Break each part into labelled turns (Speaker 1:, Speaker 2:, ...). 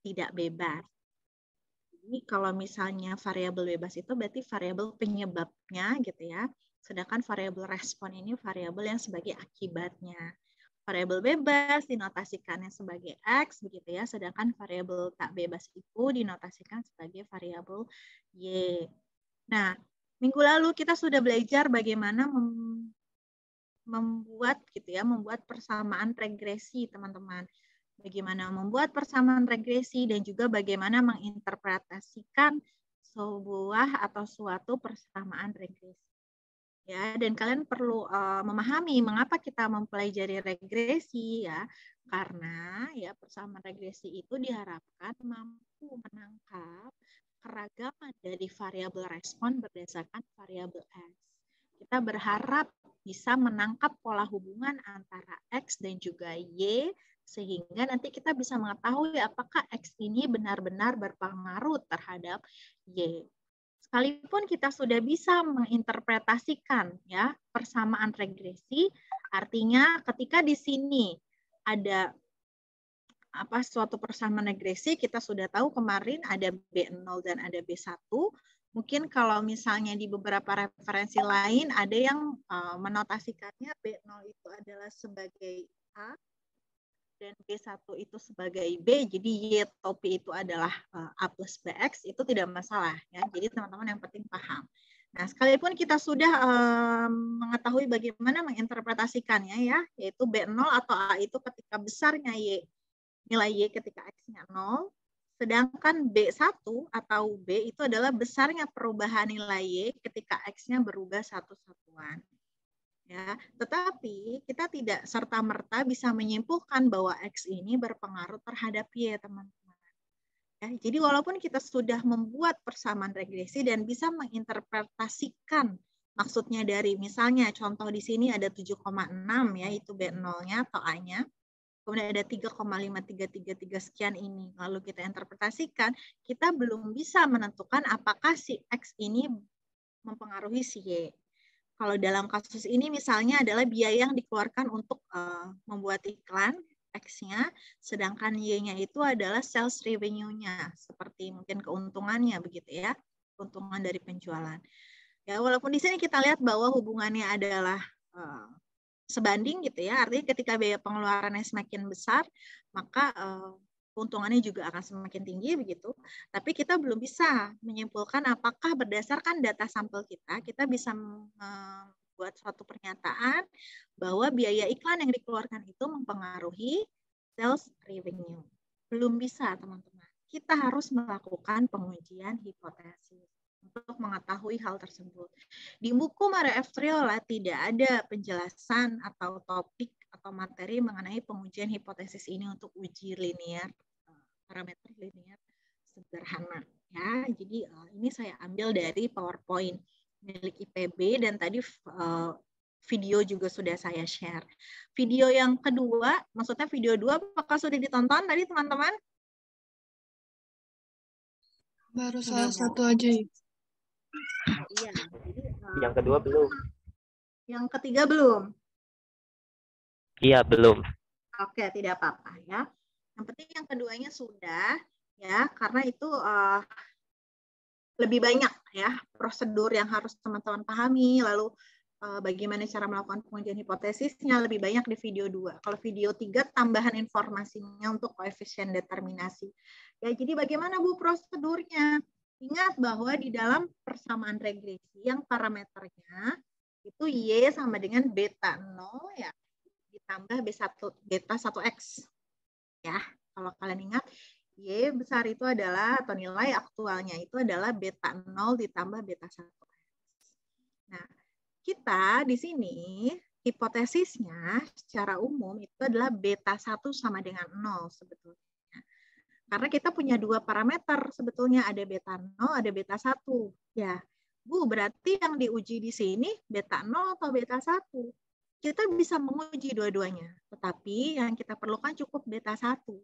Speaker 1: tidak bebas. Jadi kalau misalnya variabel bebas itu berarti variabel penyebabnya gitu ya. Sedangkan variabel respon ini variabel yang sebagai akibatnya. Variabel bebas dinotasikannya sebagai X begitu ya, sedangkan variabel tak bebas itu dinotasikan sebagai variabel Y. Nah, minggu lalu kita sudah belajar bagaimana membuat gitu ya, membuat persamaan regresi, teman-teman. Bagaimana membuat persamaan regresi dan juga bagaimana menginterpretasikan sebuah atau suatu persamaan regresi. Ya, dan kalian perlu memahami mengapa kita mempelajari regresi ya, karena ya persamaan regresi itu diharapkan mampu menangkap keragaman dari variabel respon berdasarkan variabel X. Kita berharap bisa menangkap pola hubungan antara X dan juga Y sehingga nanti kita bisa mengetahui apakah X ini benar-benar berpengaruh terhadap Y. Sekalipun kita sudah bisa menginterpretasikan ya persamaan regresi, artinya ketika di sini ada suatu persamaan regresi, kita sudah tahu kemarin ada B0 dan ada B1. Mungkin kalau misalnya di beberapa referensi lain ada yang menotasikannya B0 itu adalah sebagai A dan B1 itu sebagai B, jadi Y topi itu adalah A plus BX, itu tidak masalah ya. Jadi teman-teman yang penting paham. Nah, sekalipun kita sudah mengetahui bagaimana menginterpretasikannya ya, yaitu B0 atau A itu ketika besarnya Y, nilai Y ketika X-nya 0, sedangkan B1 atau B itu adalah besarnya perubahan nilai Y ketika X-nya berubah satu satuan. Ya, tetapi kita tidak serta-merta bisa menyimpulkan bahwa X ini berpengaruh terhadap Y, teman-teman. Ya, jadi walaupun kita sudah membuat persamaan regresi dan bisa menginterpretasikan maksudnya dari misalnya contoh di sini ada 7,6 ya, itu B0-nya atau A-nya. Kemudian ada 3,5333 sekian ini. Lalu kita interpretasikan, kita belum bisa menentukan apakah si X ini mempengaruhi si Y. Kalau dalam kasus ini misalnya adalah biaya yang dikeluarkan untuk membuat iklan X-nya, sedangkan Y-nya itu adalah sales revenue-nya, seperti mungkin keuntungannya begitu ya, keuntungan dari penjualan. Ya, walaupun di sini kita lihat bahwa hubungannya adalah sebanding gitu ya, artinya ketika biaya pengeluarannya semakin besar, maka keuntungannya juga akan semakin tinggi begitu. Tapi kita belum bisa menyimpulkan apakah berdasarkan data sampel kita bisa membuat suatu pernyataan bahwa biaya iklan yang dikeluarkan itu mempengaruhi sales revenue. Belum bisa, teman-teman. Kita harus melakukan pengujian hipotesis untuk mengetahui hal tersebut. Di buku Maria F. Triola tidak ada penjelasan atau topik atau materi mengenai pengujian hipotesis ini untuk uji linear, parameter linear sederhana. Ya, jadi ini saya ambil dari PowerPoint milik IPB dan tadi video juga sudah saya share. Video yang kedua, maksudnya video 2, apakah sudah ditonton tadi teman-teman?
Speaker 2: Baru salah satu aja.
Speaker 1: Iya. Jadi,
Speaker 3: yang kedua belum.
Speaker 1: Yang ketiga belum?
Speaker 3: Iya, belum.
Speaker 1: Oke, tidak apa-apa ya. Yang penting yang keduanya sudah ya, karena itu lebih banyak ya prosedur yang harus teman-teman pahami, lalu bagaimana cara melakukan pengujian hipotesisnya lebih banyak di video 2. Kalau video 3 tambahan informasinya untuk koefisien determinasi. Ya, jadi bagaimana Bu prosedurnya? Ingat bahwa di dalam persamaan regresi yang parameternya itu Y sama dengan beta 0 ya, ditambah beta 1X. Ya, kalau kalian ingat, Y besar itu adalah, atau nilai aktualnya itu adalah beta 0 ditambah beta 1X. Nah, kita di sini hipotesisnya secara umum itu adalah beta 1 sama dengan 0 sebetulnya. Karena kita punya dua parameter sebetulnya, ada beta 0, ada beta 1. Ya, Bu, berarti yang diuji di sini beta 0 atau beta 1? Kita bisa menguji dua-duanya, tetapi yang kita perlukan cukup beta 1.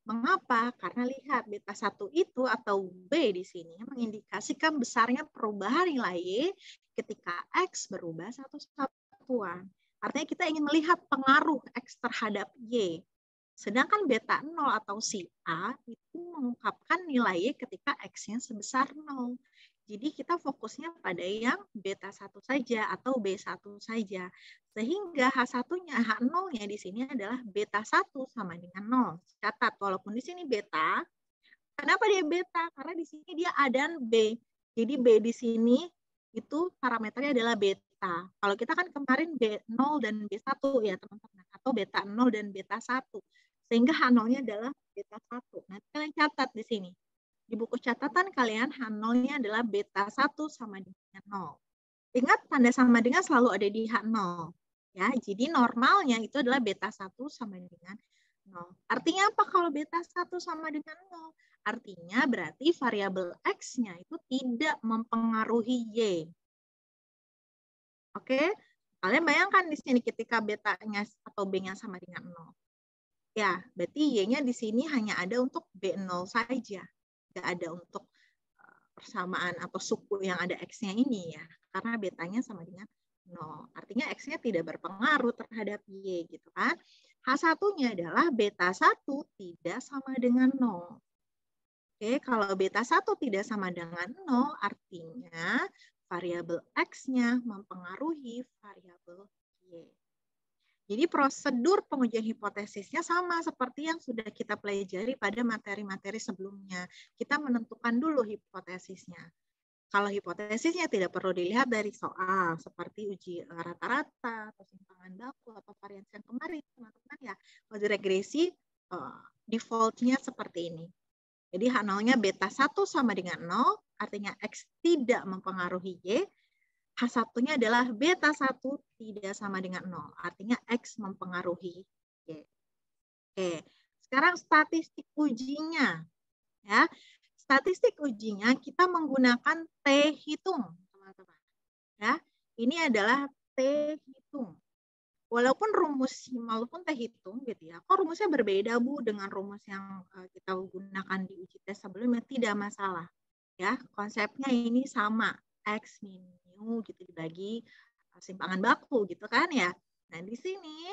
Speaker 1: Mengapa? Karena lihat beta 1 itu atau B di sini mengindikasikan besarnya perubahan nilai Y ketika X berubah satu satuan. Artinya kita ingin melihat pengaruh X terhadap Y. Sedangkan beta 0 atau si A itu mengungkapkan nilai ketika X-nya sebesar 0. Jadi kita fokusnya pada yang beta 1 saja atau B1 saja. Sehingga H1-nya, H0-nya di sini adalah beta 1 sama dengan 0. Catat, walaupun di sini beta, kenapa dia beta? Karena di sini dia A dan B. Jadi B di sini itu parameternya adalah beta. Kalau kita kan kemarin B0 dan B1 ya teman-teman. Atau beta 0 dan beta 1. Sehingga H0-nya adalah beta 1. Nanti kalian catat di sini. Di buku catatan kalian H0-nya adalah beta 1 sama dengan 0. Ingat tanda sama dengan selalu ada di H0. Ya, jadi normalnya itu adalah beta 1 sama dengan 0. Artinya apa kalau beta 1 sama dengan 0? Artinya berarti variabel X-nya itu tidak mempengaruhi Y. Oke? Kalian bayangkan di sini ketika betanya atau B-nya sama dengan 0. Ya, berarti Y-nya di sini hanya ada untuk B0 saja. Nggak ada untuk persamaan atau suku yang ada X-nya ini ya. Karena betanya sama dengan 0. Artinya X-nya tidak berpengaruh terhadap Y gitu kan. H1-nya adalah beta 1 tidak sama dengan 0. Oke, kalau beta 1 tidak sama dengan 0, artinya variabel X-nya mempengaruhi variabel Y. Jadi prosedur pengujian hipotesisnya sama seperti yang sudah kita pelajari pada materi-materi sebelumnya. Kita menentukan dulu hipotesisnya. Kalau hipotesisnya tidak perlu dilihat dari soal, seperti uji rata-rata, atau simpangan baku, atau varians yang kemarin, teman-teman ya. Kalau di regresi, default-nya seperti ini. Jadi H0-nya beta 1 sama dengan 0, artinya X tidak mempengaruhi Y. H1-nya adalah beta 1 tidak sama dengan 0. Artinya X mempengaruhi Y. Oke. Sekarang statistik ujinya. Ya. Statistik ujinya kita menggunakan T hitung, teman-teman. Ya. Ini adalah T hitung. Walaupun T hitung gitu ya. Kok rumusnya berbeda Bu dengan rumus yang kita gunakan di uji tes sebelumnya? Tidak masalah. Ya, konsepnya ini sama. X min mu gitu dibagi simpangan baku gitu kan ya. Nah, di sini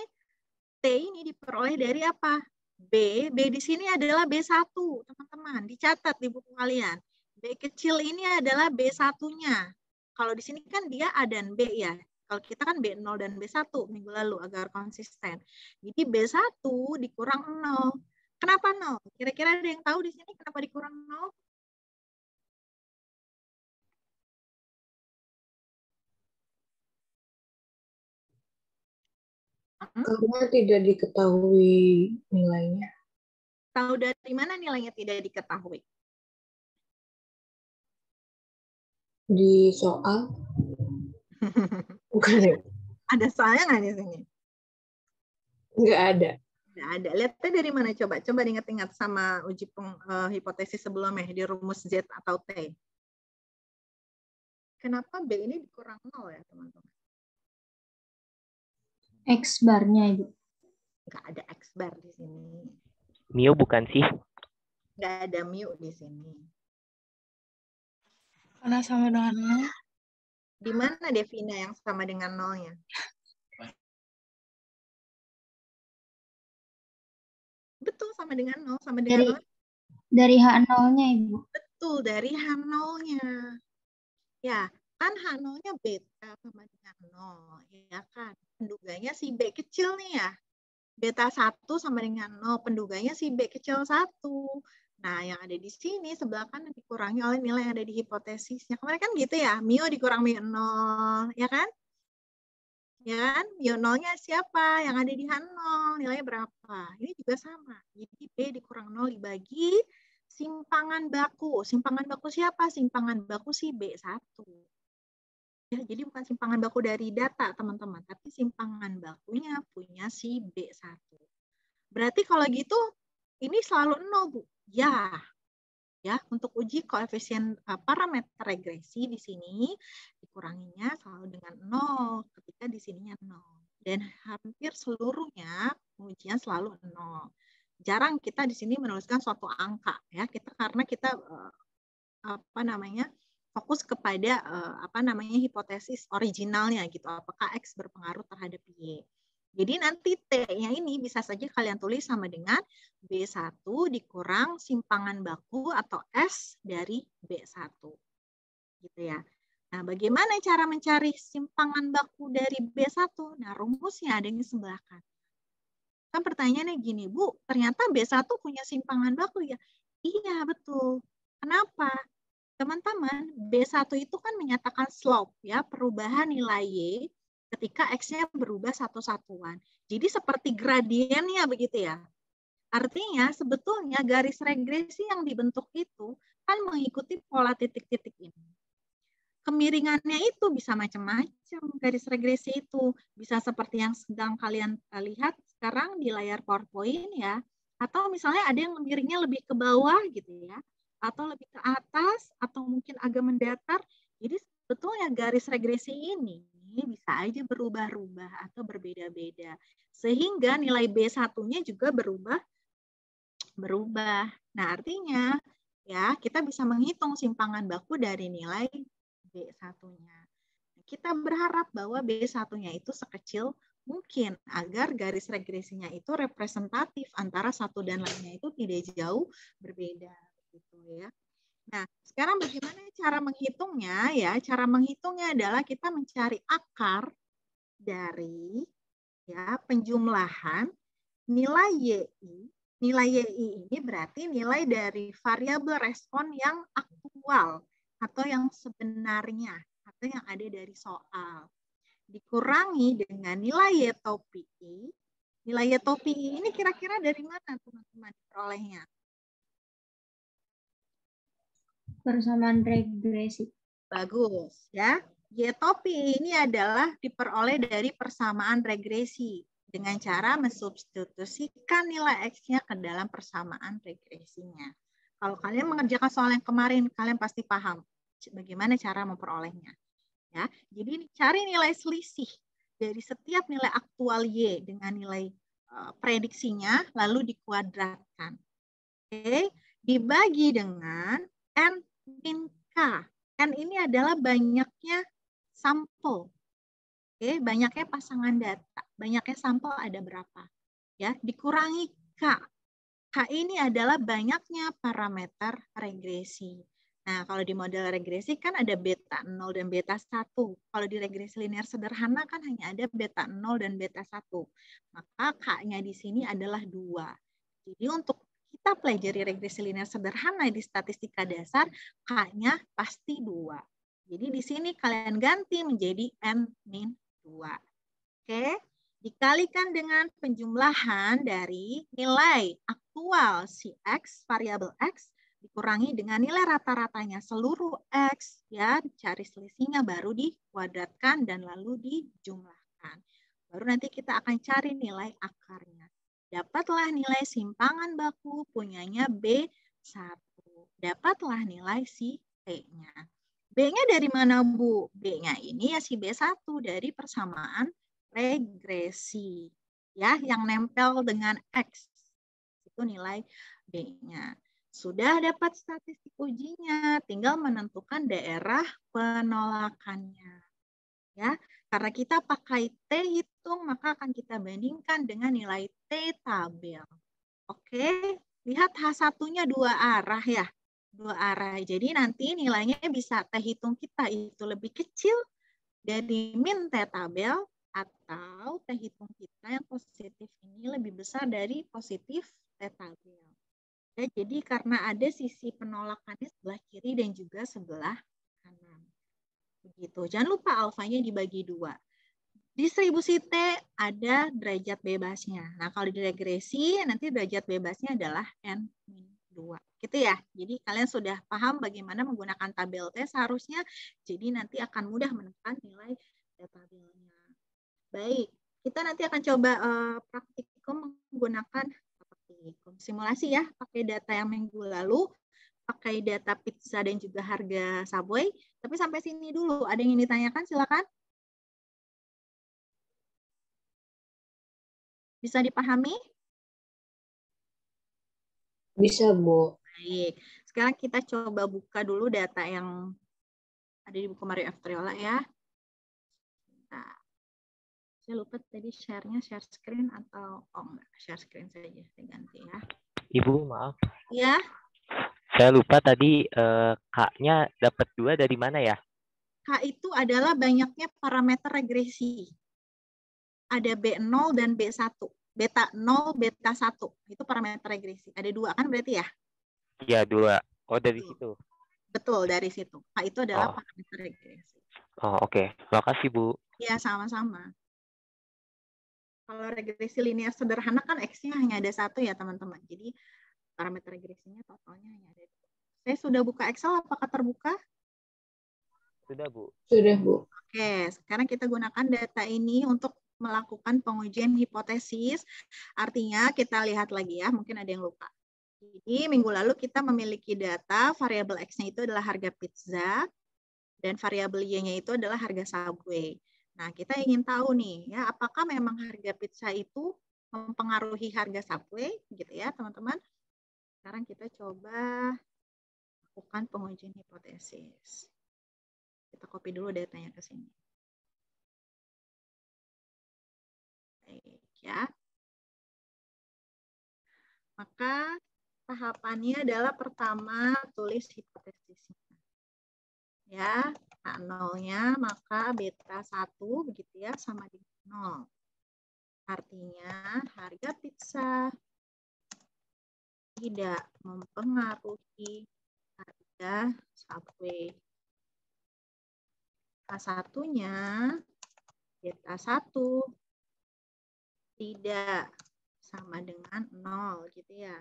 Speaker 1: T ini diperoleh dari apa? B di sini adalah B1, teman-teman. Dicatat di buku kalian. B kecil ini adalah B1-nya. Kalau di sini kan dia A dan B ya. Kalau kita kan B0 dan B1 minggu lalu agar konsisten. Jadi B1 dikurang 0. Kenapa 0? Kira-kira ada yang tahu di sini kenapa dikurang 0?
Speaker 2: Karena tidak diketahui nilainya.
Speaker 1: Tahu dari mana nilainya tidak diketahui?
Speaker 2: Di soal? Bukan ya?
Speaker 1: Ada soalnya nggak di sini?
Speaker 2: Nggak ada.
Speaker 1: Nggak ada. Lihatnya dari mana coba? Coba diingat-ingat sama uji hipotesis sebelumnya di rumus Z atau T. Kenapa B ini dikurang 0 ya teman-teman?
Speaker 4: X barnya Ibu.
Speaker 1: Nggak ada X bar di sini.
Speaker 3: Mio bukan sih?
Speaker 1: Nggak ada mu di sini.
Speaker 2: Karena sama dengan 0.
Speaker 1: Di mana Devina yang sama dengan 0-nya? Betul, sama dengan 0. Sama dengan 0.
Speaker 4: Dari H0-nya Ibu.
Speaker 1: Betul, dari H0-nya. Ya, kan H0-nya beta sama dengan 0. Ya kan? Penduganya si B kecil nih ya. Beta 1 sama dengan 0. Penduganya si B kecil 1. Nah, yang ada di sini sebelah kanan dikurangi oleh nilai yang ada di hipotesisnya. Kemarin kan gitu ya, mu dikurang mu 0, ya kan? Ya kan? Mu 0-nya siapa? Yang ada di H0, nilainya berapa? Ini juga sama. Jadi B dikurang 0 dibagi simpangan baku. Simpangan baku siapa? Simpangan baku si B1. Ya, jadi bukan simpangan baku dari data, teman-teman, tapi simpangan bakunya punya si B1. Berarti kalau gitu, ini selalu 0, Bu. Ya, untuk uji koefisien parameter regresi di sini dikuranginya selalu dengan 0 ketika di sininya 0. Dan hampir seluruhnya pengujian selalu 0. Jarang kita di sini menuliskan suatu angka ya, karena kita fokus kepada hipotesis originalnya gitu. Apakah X berpengaruh terhadap Y. Jadi nanti T-nya ini bisa saja kalian tulis sama dengan B1 dikurang simpangan baku atau S dari B1. Gitu ya. Nah, bagaimana cara mencari simpangan baku dari B1? Nah, rumusnya ada di sebelah kanan. Kan pertanyaannya gini, Bu, ternyata B1 punya simpangan baku ya? Iya, betul. Kenapa? Teman-teman, B1 itu kan menyatakan slope, ya, perubahan nilai Y ketika X-nya berubah satu satuan. Jadi seperti gradiennya begitu ya. Artinya sebetulnya garis regresi yang dibentuk itu kan mengikuti pola titik-titik ini. Kemiringannya itu bisa macam-macam garis regresi itu. Bisa seperti yang sedang kalian lihat sekarang di layar PowerPoint ya. Atau misalnya ada yang miringnya lebih ke bawah gitu ya. Atau lebih ke atas atau mungkin agak mendatar. Jadi sebetulnya garis regresi ini bisa aja berubah-ubah atau berbeda-beda. Sehingga nilai B1-nya juga berubah. Nah, artinya ya kita bisa menghitung simpangan baku dari nilai B1-nya. Kita berharap bahwa B1-nya itu sekecil mungkin agar garis regresinya itu representatif antara satu dan lainnya itu tidak jauh berbeda gitu ya. Nah, sekarang bagaimana cara menghitungnya ya? Cara menghitungnya adalah kita mencari akar dari ya penjumlahan nilai YI. Nilai YI ini berarti nilai dari variabel respon yang aktual atau yang sebenarnya atau yang ada dari soal. Dikurangi dengan nilai Y topi I. Nilai Y topi I ini kira-kira dari mana teman-teman perolehnya?
Speaker 4: Persamaan regresi.
Speaker 1: Bagus ya. Y topi I ini adalah diperoleh dari persamaan regresi dengan cara mensubstitusikan nilai X-nya ke dalam persamaan regresinya. Kalau kalian mengerjakan soal yang kemarin, kalian pasti paham bagaimana cara memperolehnya. Ya, jadi cari nilai selisih dari setiap nilai aktual Y dengan nilai prediksinya, lalu dikuadratkan. Oke, dibagi dengan N min K. N ini adalah banyaknya sampel. Oke, banyaknya pasangan data. Banyaknya sampel ada berapa? Ya, dikurangi K. K ini adalah banyaknya parameter regresi. Nah, kalau di model regresi kan ada beta 0 dan beta 1. Kalau di regresi linear sederhana kan hanya ada beta 0 dan beta 1. Maka K-nya di sini adalah 2. Jadi untuk kita pelajari regresi linear sederhana di statistika dasar, K-nya pasti 2. Jadi di sini kalian ganti menjadi N-2. Oke, dikalikan dengan penjumlahan dari nilai aktual si X, variabel X, dikurangi dengan nilai rata-ratanya seluruh X, ya, cari selisihnya baru dikuadratkan dan lalu dijumlahkan. Baru nanti kita akan cari nilai akarnya. Dapatlah nilai simpangan baku punyanya B1. Dapatlah nilai si T-nya. B-nya dari mana, Bu? B-nya ini ya si B1 dari persamaan regresi. Ya, yang nempel dengan X. Itu nilai B-nya. Sudah dapat statistik ujinya, tinggal menentukan daerah penolakannya. Ya, karena kita pakai T hitung, maka akan kita bandingkan dengan nilai T tabel. Oke, lihat H1-nya dua arah ya. Dua arah. Jadi nanti nilainya bisa T hitung kita itu lebih kecil dari min T tabel atau T hitung kita yang positif ini lebih besar dari positif T tabel. Ya, jadi karena ada sisi penolakannya sebelah kiri dan juga sebelah kanan. Begitu. Jangan lupa alfanya dibagi 2. Distribusi T ada derajat bebasnya. Nah, kalau di regresi nanti derajat bebasnya adalah N-2. Gitu ya. Jadi kalian sudah paham bagaimana menggunakan tabel T seharusnya. Jadi nanti akan mudah menemukan nilai T tabelnya. Baik, kita nanti akan coba praktikum menggunakan simulasi ya, pakai data yang minggu lalu, pakai data pizza dan juga harga Subway. Tapi sampai sini dulu. Ada yang ingin ditanyakan? Silakan. Bisa dipahami?
Speaker 2: Bisa, Bu.
Speaker 1: Baik. Sekarang kita coba buka dulu data yang ada di buku Mario F. Triola ya. Nah, Saya lupa tadi share-nya share screen atau enggak, share screen saja saya ganti ya.
Speaker 3: Ibu, maaf.
Speaker 1: Ya,
Speaker 3: Saya lupa tadi K-nya dapat 2 dari mana ya?
Speaker 1: K itu adalah banyaknya parameter regresi. Ada B0 dan B1. Beta 0, beta 1. Itu parameter regresi. Ada 2 kan berarti ya?
Speaker 3: Iya, 2. Oh, dari situ.
Speaker 1: Betul, dari situ. K itu adalah
Speaker 3: Oh.
Speaker 1: parameter regresi.
Speaker 3: Oh, oke. Makasih, Bu.
Speaker 1: Ya, sama-sama. Kalau regresi linear sederhana kan X-nya hanya ada 1 ya, teman-teman. Jadi, parameter regresinya totalnya hanya ada 2. Saya sudah buka Excel, apakah terbuka?
Speaker 3: Sudah, Bu.
Speaker 2: Sudah, Bu.
Speaker 1: Oke, sekarang kita gunakan data ini untuk melakukan pengujian hipotesis. Artinya kita lihat lagi ya, mungkin ada yang lupa. Jadi minggu lalu kita memiliki data variabel X-nya itu adalah harga pizza dan variabel Y-nya itu adalah harga Subway. Nah, kita ingin tahu nih ya, apakah memang harga pizza itu mempengaruhi harga Subway gitu ya, teman-teman. Sekarang kita coba lakukan pengujian hipotesis. Kita copy dulu datanya ke sini. Baik, ya. Maka tahapannya adalah pertama tulis hipotesisnya. Ya, K0-nya maka beta 1 begitu ya sama dengan 0. Artinya harga pizza tidak mempengaruhi harga Subway. K1-nya beta 1 tidak sama dengan 0 gitu ya.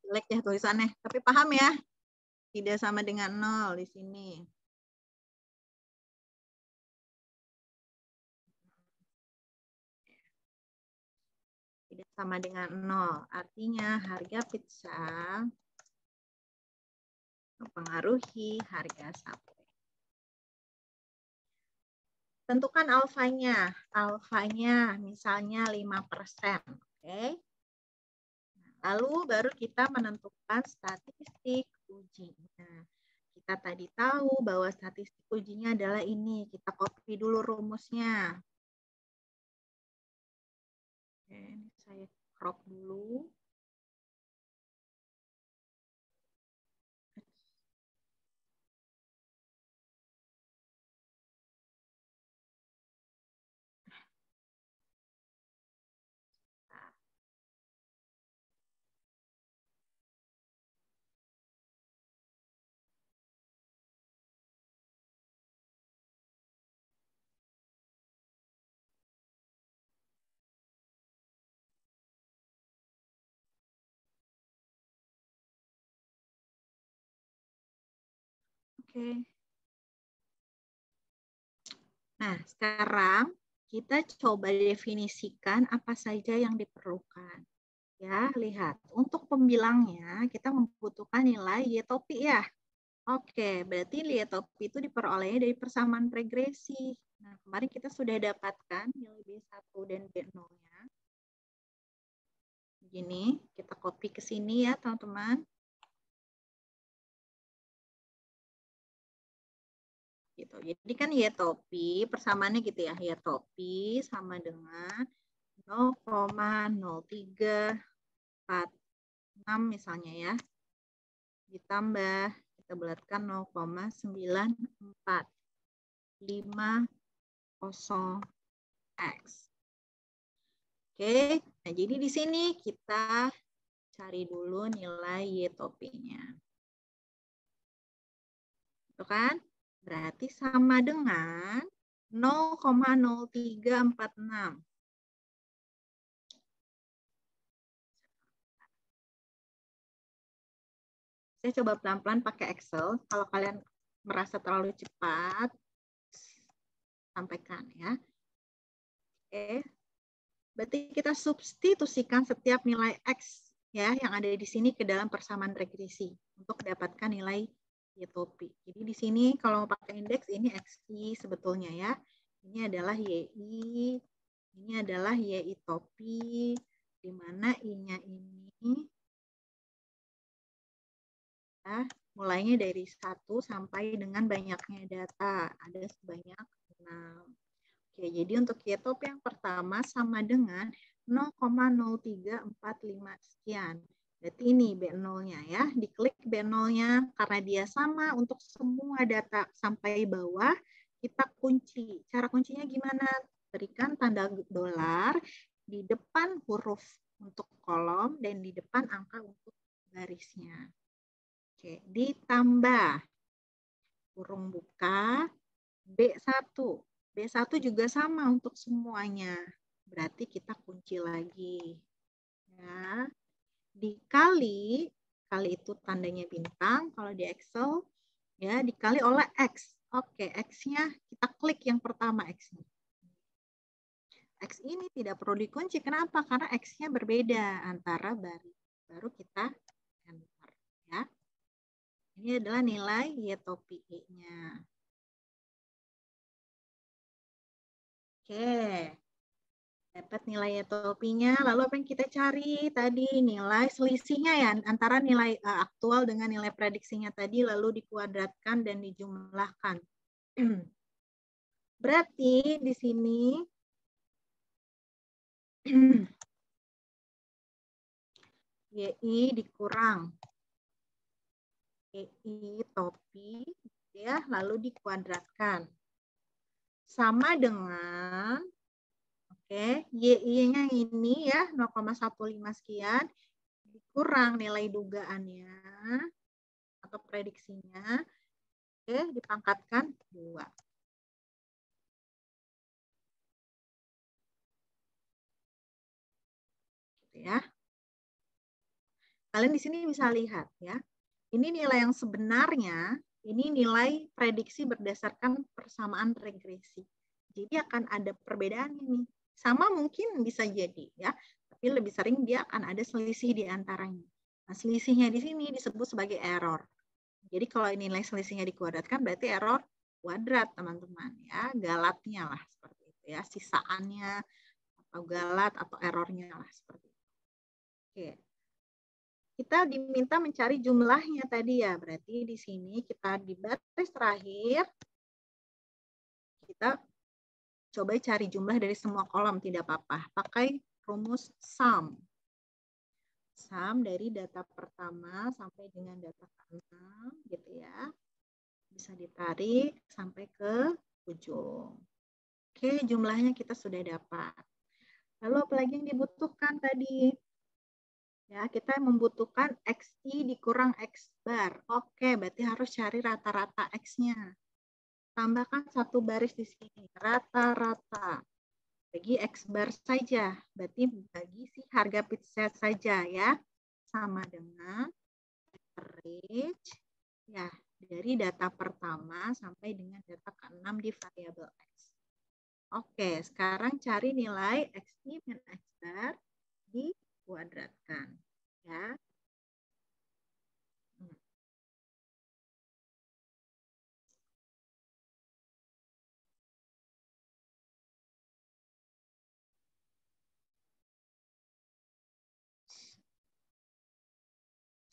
Speaker 1: Jelek ya tulisannya, tapi paham ya? Tidak sama dengan 0 di sini. Tidak sama dengan 0. Artinya harga pizza mempengaruhi harga Subway. Tentukan alfanya. Alfanya misalnya 5%. Oke. Lalu baru kita menentukan statistik ujinya. Kita tadi tahu bahwa statistik ujinya adalah ini. Kita copy dulu rumusnya. Oke, ini saya crop dulu. Oke. Nah, sekarang kita coba definisikan apa saja yang diperlukan. Ya, lihat. Untuk pembilangnya, kita membutuhkan nilai Y topi ya. Oke, berarti Y topi itu diperolehnya dari persamaan regresi. Nah, kemarin kita sudah dapatkan nilai B1 dan B0-nya. Begini, kita copy ke sini ya, teman-teman. Gitu. Jadi kan Y topi persamaannya gitu ya. Y topi sama dengan 0,0346 misalnya ya. Ditambah kita bulatkan 0,9450X. Oke, nah jadi di sini kita cari dulu nilai Y topinya. Itu kan? Berarti sama dengan 0,0346. Saya coba pelan-pelan pakai Excel. Kalau kalian merasa terlalu cepat, sampaikan ya. Oke. Berarti kita substitusikan setiap nilai X ya yang ada di sini ke dalam persamaan regresi untuk mendapatkan nilai Y topi. Jadi di sini kalau pakai indeks ini XI sebetulnya ya. Ini adalah YI, ini adalah YI topi, di mana I-nya ini ya, mulainya dari 1 sampai dengan banyaknya data. Ada sebanyak Oke, jadi untuk Y topi yang pertama sama dengan 0,0345 sekian. Berarti ini B0-nya ya. Diklik B0-nya karena dia sama untuk semua data sampai bawah, kita kunci. Cara kuncinya gimana? Berikan tanda dolar di depan huruf untuk kolom dan di depan angka untuk barisnya. Oke, ditambah kurung buka B1. B1 juga sama untuk semuanya. Berarti kita kunci lagi. Ya. Dikali, kali itu tandanya bintang. Kalau di Excel, ya dikali oleh X. Oke, X-nya kita klik yang pertama X-nya. X ini tidak perlu dikunci. Kenapa? Karena X-nya berbeda antara baru kita enter. Ya. Ini adalah nilai Y topi E-nya. Oke, dapat nilai Y topinya. Lalu apa yang kita cari tadi? Nilai selisihnya ya, antara nilai aktual dengan nilai prediksinya tadi, lalu dikuadratkan dan dijumlahkan. Berarti di sini YI dikurang YI topi, ya, lalu dikuadratkan. Sama dengan, oke, YI-nya ini ya, 0,15 sekian, dikurang nilai dugaannya atau prediksinya, oke, dipangkatkan 2. Gitu ya. Kalian di sini bisa lihat ya. Ini nilai yang sebenarnya, ini nilai prediksi berdasarkan persamaan regresi. Jadi akan ada perbedaan ini. Sama mungkin bisa jadi ya, tapi lebih sering dia akan ada selisih di antaranya. Nah, selisihnya di sini disebut sebagai error. Jadi kalau nilai selisihnya dikuadratkan berarti error kuadrat, teman-teman ya, galatnya lah seperti itu ya, sisaannya atau galat atau errornya lah seperti itu. Oke. Kita diminta mencari jumlahnya tadi ya, berarti di sini kita di baris terakhir kita coba cari jumlah dari semua kolom, tidak apa-apa. Pakai rumus sum. Sum dari data pertama sampai dengan data ke-6 gitu ya. Bisa ditarik sampai ke ujung. Oke, jumlahnya kita sudah dapat. Lalu apa lagi yang dibutuhkan tadi? Ya, kita membutuhkan XI dikurang X bar. Oke, berarti harus cari rata-rata X-nya. Tambahkan satu baris di sini, rata-rata. Bagi X bar saja, berarti bagi si harga pizza saja ya. Sama dengan average ya, dari data pertama sampai dengan data ke-6 di variabel X. Oke, sekarang cari nilai XI min X bar dikuadratkan ya.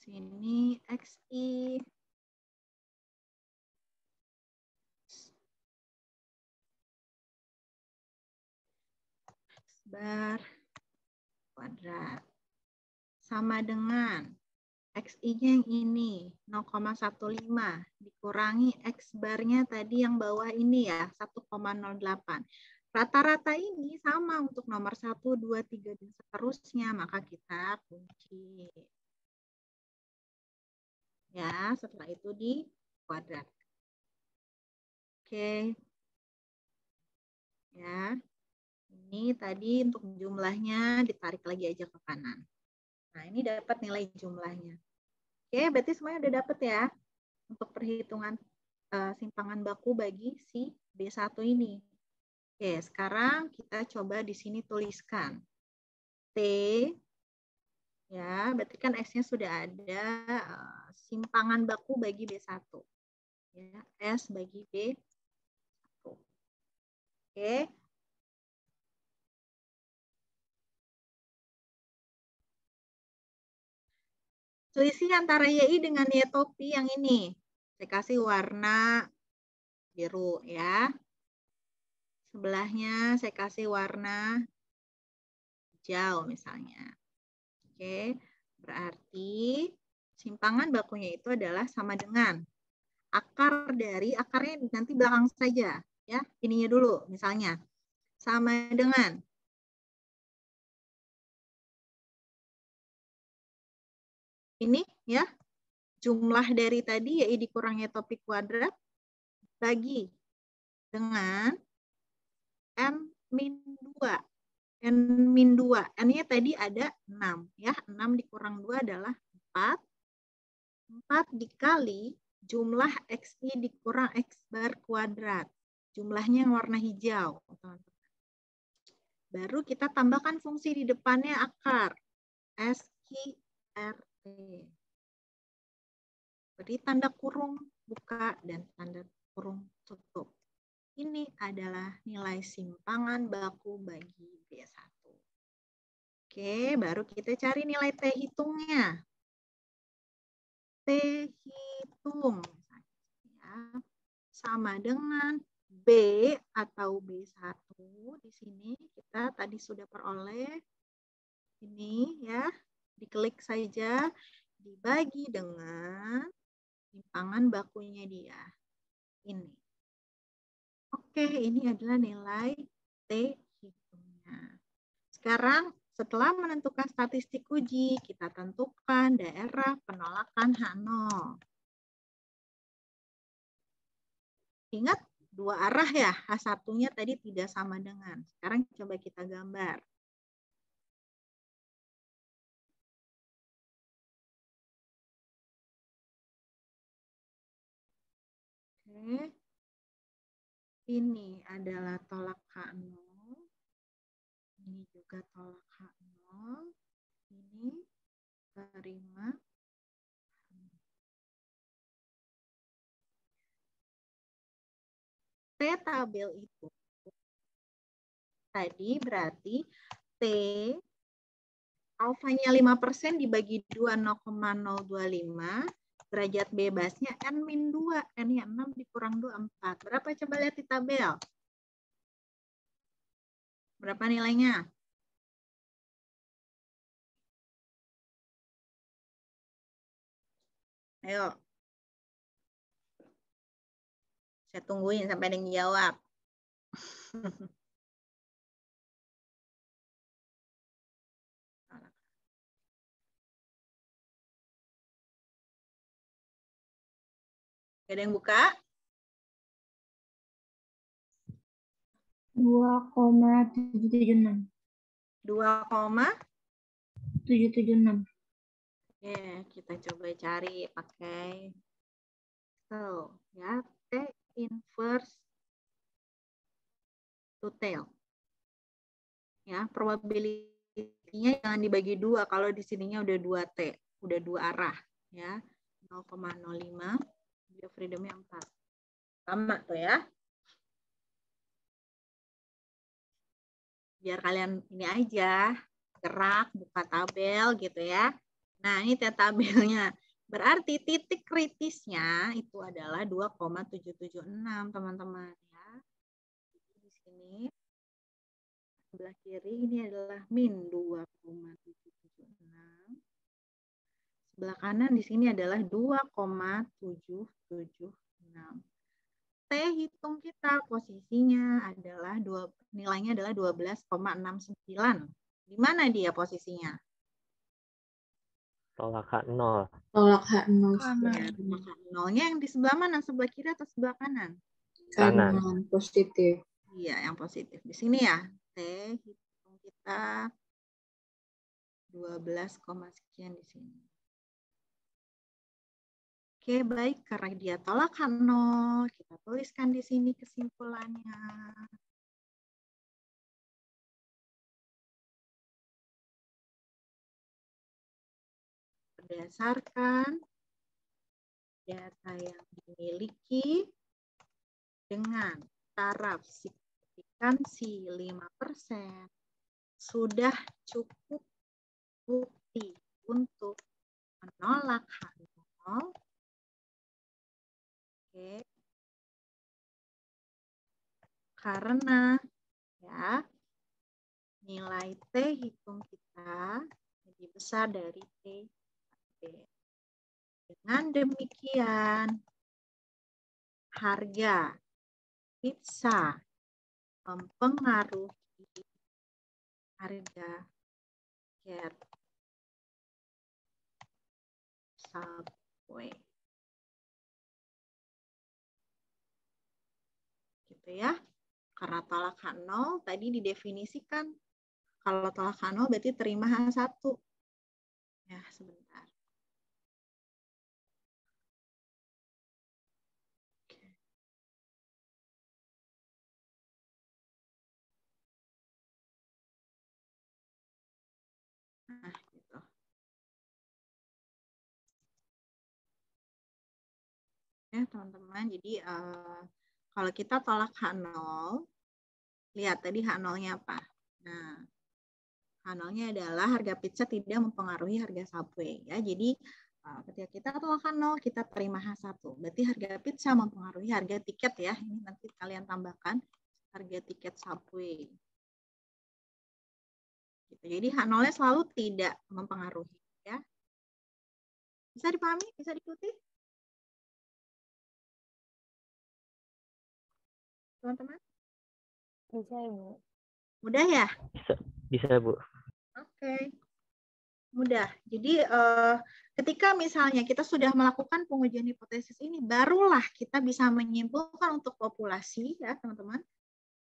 Speaker 1: Sini XI bar kuadrat sama dengan XI-nya yang ini 0,15 dikurangi X bar-nya tadi yang bawah ini ya 1,08. Rata-rata ini sama untuk nomor 1, 2, 3 dan seterusnya, maka kita kunci. Ya, setelah itu di kuadrat. Oke. Ya. Ini tadi untuk jumlahnya ditarik lagi aja ke kanan. Nah, ini dapat nilai jumlahnya. Oke, berarti semuanya udah dapat ya untuk perhitungan simpangan baku bagi si B1 ini. Oke, sekarang kita coba di sini tuliskan. T, ya, berarti kan S-nya sudah ada, simpangan baku bagi B1. Ya, S bagi B1. Oke. Selisih antara YI dengan Y topi yang ini. Saya kasih warna biru ya. Sebelahnya saya kasih warna hijau misalnya. Oke, berarti simpangan bakunya itu adalah sama dengan akar dari, akarnya nanti belakang saja. Ya, ininya dulu misalnya. Sama dengan ini ya, jumlah dari tadi ya dikurangnya topik kuadrat bagi dengan N-2. N-2. N-nya tadi ada 6 ya. 6 dikurang 2 adalah 4. 4 dikali jumlah X-I dikurang X bar kuadrat. Jumlahnya yang warna hijau. Baru kita tambahkan fungsi di depannya akar. SQRT. Beri tanda kurung buka dan tanda kurung tutup. Ini adalah nilai simpangan baku bagi B1. Oke, baru kita cari nilai T hitungnya. T hitung ya, sama dengan B atau B1. Di sini kita tadi sudah peroleh. Ini ya, diklik saja, dibagi dengan simpangan bakunya dia. Ini. Oke, ini adalah nilai T hitungnya. Sekarang setelah menentukan statistik uji, kita tentukan daerah penolakan H0. Ingat, dua arah ya, H1-nya tadi tidak sama dengan. Sekarang coba kita gambar. Oke. Ini adalah tolak H0. Ini juga tolak H0. Ini terima. T tabel itu tadi berarti T alfanya 5% dibagi 2 0,025. Derajat bebasnya N-2. N-nya 6 dikurang 2, 4. Berapa coba lihat di tabel? Berapa nilainya? Ayo. Saya tungguin sampai ada yang jawab. Ada yang buka?
Speaker 4: 2,776.
Speaker 1: 2,776. Oke, kita coba cari pakai ya, T inverse to tail. Ya, probability-nya jangan dibagi 2 kalau di sininya udah 2T, udah 2 arah ya. 0,05, dia freedom-nya 4. Sama tuh ya. Biar kalian ini aja, gerak, buka tabel gitu ya. Nah, ini tabelnya. Berarti titik kritisnya itu adalah 2,776, teman-teman ya. Di sini sebelah kiri ini adalah min 2,776. Sebelah kanan di sini adalah 2,776. T hitung kita posisinya adalah nilainya adalah 12,69. Di mana dia posisinya?
Speaker 3: Tolak H0.
Speaker 2: Tolak H0.
Speaker 1: Ya, nolnya yang di sebelah mana? Sebelah kiri atau sebelah kanan?
Speaker 2: Kanan. Positif.
Speaker 1: Iya, yang positif. Di sini ya, T hitung kita 12, sekian di sini. Oke, baik. Karena dia tolak H0, kita tuliskan di sini kesimpulannya. Berdasarkan data yang dimiliki dengan taraf signifikansi 5%, sudah cukup bukti untuk menolak H0. Oke. karena ya nilai T hitung kita lebih besar dari T. Dengan demikian, harga pizza mempengaruhi harga tiket Subway. Gitu ya. Karena tolak H0 tadi didefinisikan. Kalau tolak H0 berarti terima H1. Ya, sebentar. Nah, gitu. Ya, teman-teman. Jadi, kalau kita tolak H0, lihat tadi H0-nya apa? Nah, H0-nya adalah harga pizza tidak mempengaruhi harga Subway. Ya, jadi, ketika kita tolak H0, kita terima H1. Berarti harga pizza mempengaruhi harga tiket ya. Ini nanti kalian tambahkan harga tiket Subway. Gitu. Jadi H0-nya selalu tidak mempengaruhi. Ya. Bisa dipahami? Bisa diikuti? Teman-teman?
Speaker 4: Bisa, Ibu.
Speaker 1: Mudah ya?
Speaker 3: Bisa Bu.
Speaker 1: Oke. Mudah. Jadi ketika misalnya kita sudah melakukan pengujian hipotesis ini, barulah kita bisa menyimpulkan untuk populasi ya teman-teman,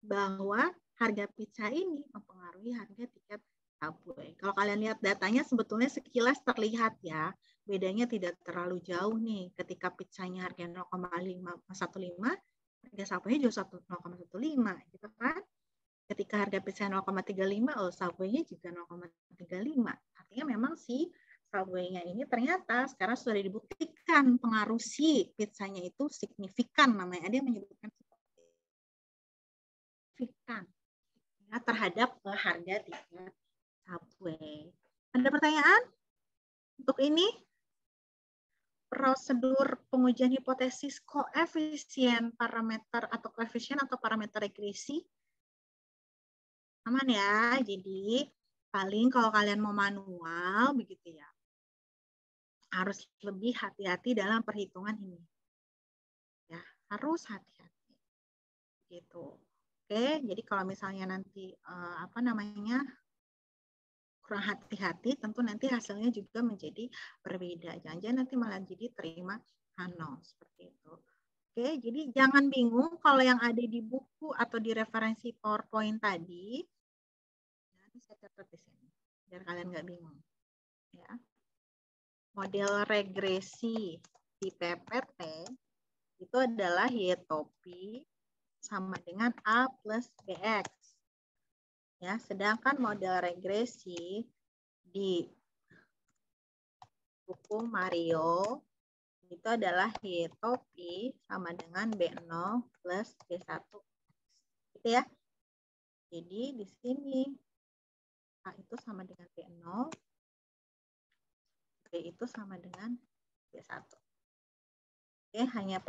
Speaker 1: bahwa harga pizza ini mempengaruhi harga tiket Subway. Kalau kalian lihat datanya sebetulnya sekilas terlihat ya, bedanya tidak terlalu jauh nih. Ketika pizzanya harga 0,15, harga Subway juga 0,15 gitu kan. Ketika harga pizza 0,35, oh Subway-nya juga 0,35. Artinya memang si Subway-nya ini ternyata sekarang sudah dibuktikan pengaruh si pizzanya itu signifikan, namanya. Ada yang menyebutkan signifikan ya, terhadap harga tiket Subway. Ada pertanyaan untuk ini? Prosedur pengujian hipotesis koefisien parameter atau koefisien atau parameter regresi aman ya. Jadi paling kalau kalian mau manual begitu ya, harus lebih hati-hati dalam perhitungan ini. Ya, harus hati-hati. Gitu. Oke, jadi kalau misalnya nanti kurang hati-hati, tentu nanti hasilnya juga menjadi berbeda. Jangan-jangan nanti malah jadi terima H0 seperti itu. Oke, jadi jangan bingung kalau yang ada di buku atau di referensi PowerPoint tadi. Nanti saya catat di sini biar kalian nggak bingung. Ya. Model regresi di PPT itu adalah Y topi sama dengan A plus BX. Ya, sedangkan model regresi di buku Mario itu adalah Y topi sama dengan B0 plus B1. Gitu ya. Jadi di sini A itu sama dengan B0, B itu sama dengan B1. Oke, hanya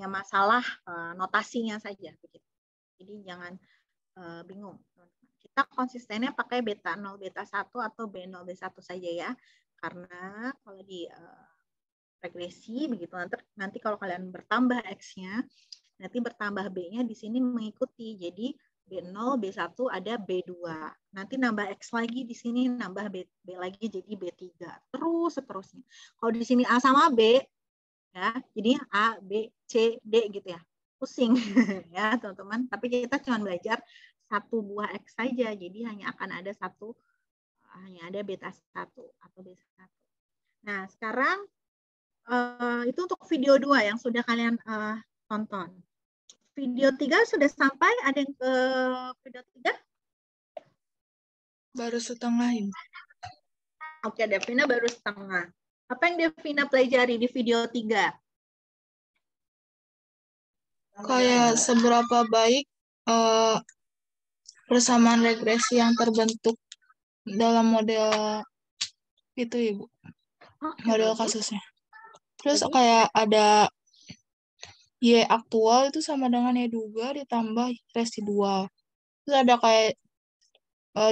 Speaker 1: masalah notasinya saja begitu. Jadi jangan bingung. Kita konsistennya pakai beta 0, beta 1 atau B0, B1 saja ya. Karena kalau di regresi begitu nanti kalau kalian bertambah X-nya, nanti bertambah B-nya di sini mengikuti. Jadi B0, B1 ada B2. Nanti nambah X lagi di sini nambah B lagi jadi B3. Terus seterusnya. Kalau di sini A sama B ya, jadi A, B, C, D gitu ya. Pusing ya teman-teman. Tapi kita cuma belajar satu buah X saja. Jadi hanya akan ada hanya ada beta 1 atau B1. Nah, sekarang itu untuk video 2 yang sudah kalian tonton. Video 3 sudah sampai? Ada yang ke video 3?
Speaker 2: Baru setengah ini.
Speaker 1: Oke, Devina baru setengah. Apa yang Devina pelajari di video 3?
Speaker 2: Kayak seberapa baik persamaan regresi yang terbentuk dalam model itu, Ibu.
Speaker 1: Oke,
Speaker 2: Model
Speaker 1: bagus.
Speaker 2: kasusnya. Terus
Speaker 1: Bagus.
Speaker 2: kayak ada Y aktual itu sama dengan Y duga ditambah residual. Terus ada kayak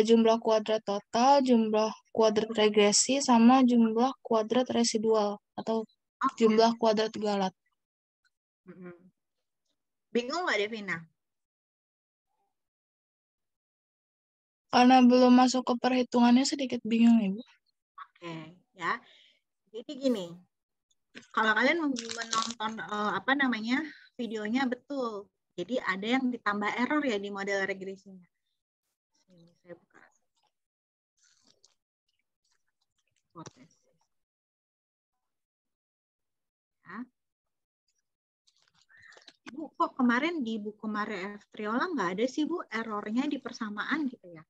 Speaker 2: jumlah kuadrat total, jumlah kuadrat regresi, sama jumlah kuadrat residual atau
Speaker 1: Oke.
Speaker 2: jumlah kuadrat galat.
Speaker 1: Bingung nggak, Devina?
Speaker 2: Karena belum masuk ke perhitungannya sedikit bingung, Ibu.
Speaker 1: Oke, ya. Jadi gini, kalau kalian menonton videonya betul. Jadi ada yang ditambah error ya di model regresinya. Sini saya buka. Ya. Bu, kok kemarin di buku Maria F. Triola nggak ada sih, Bu, errornya di persamaan gitu ya.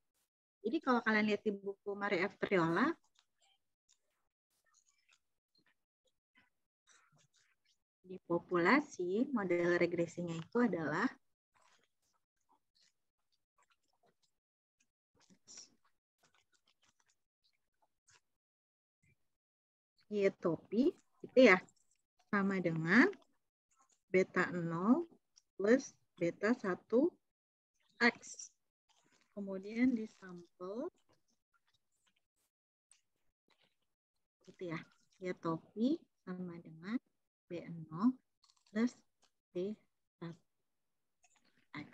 Speaker 1: Jadi kalau kalian lihat di buku Maria F. Triola, di populasi, model regresinya itu adalah Y-topi, gitu ya, sama dengan beta 0 plus beta 1X. Kemudian di sampel, gitu ya, Y-topi sama dengan B0 plus B1X.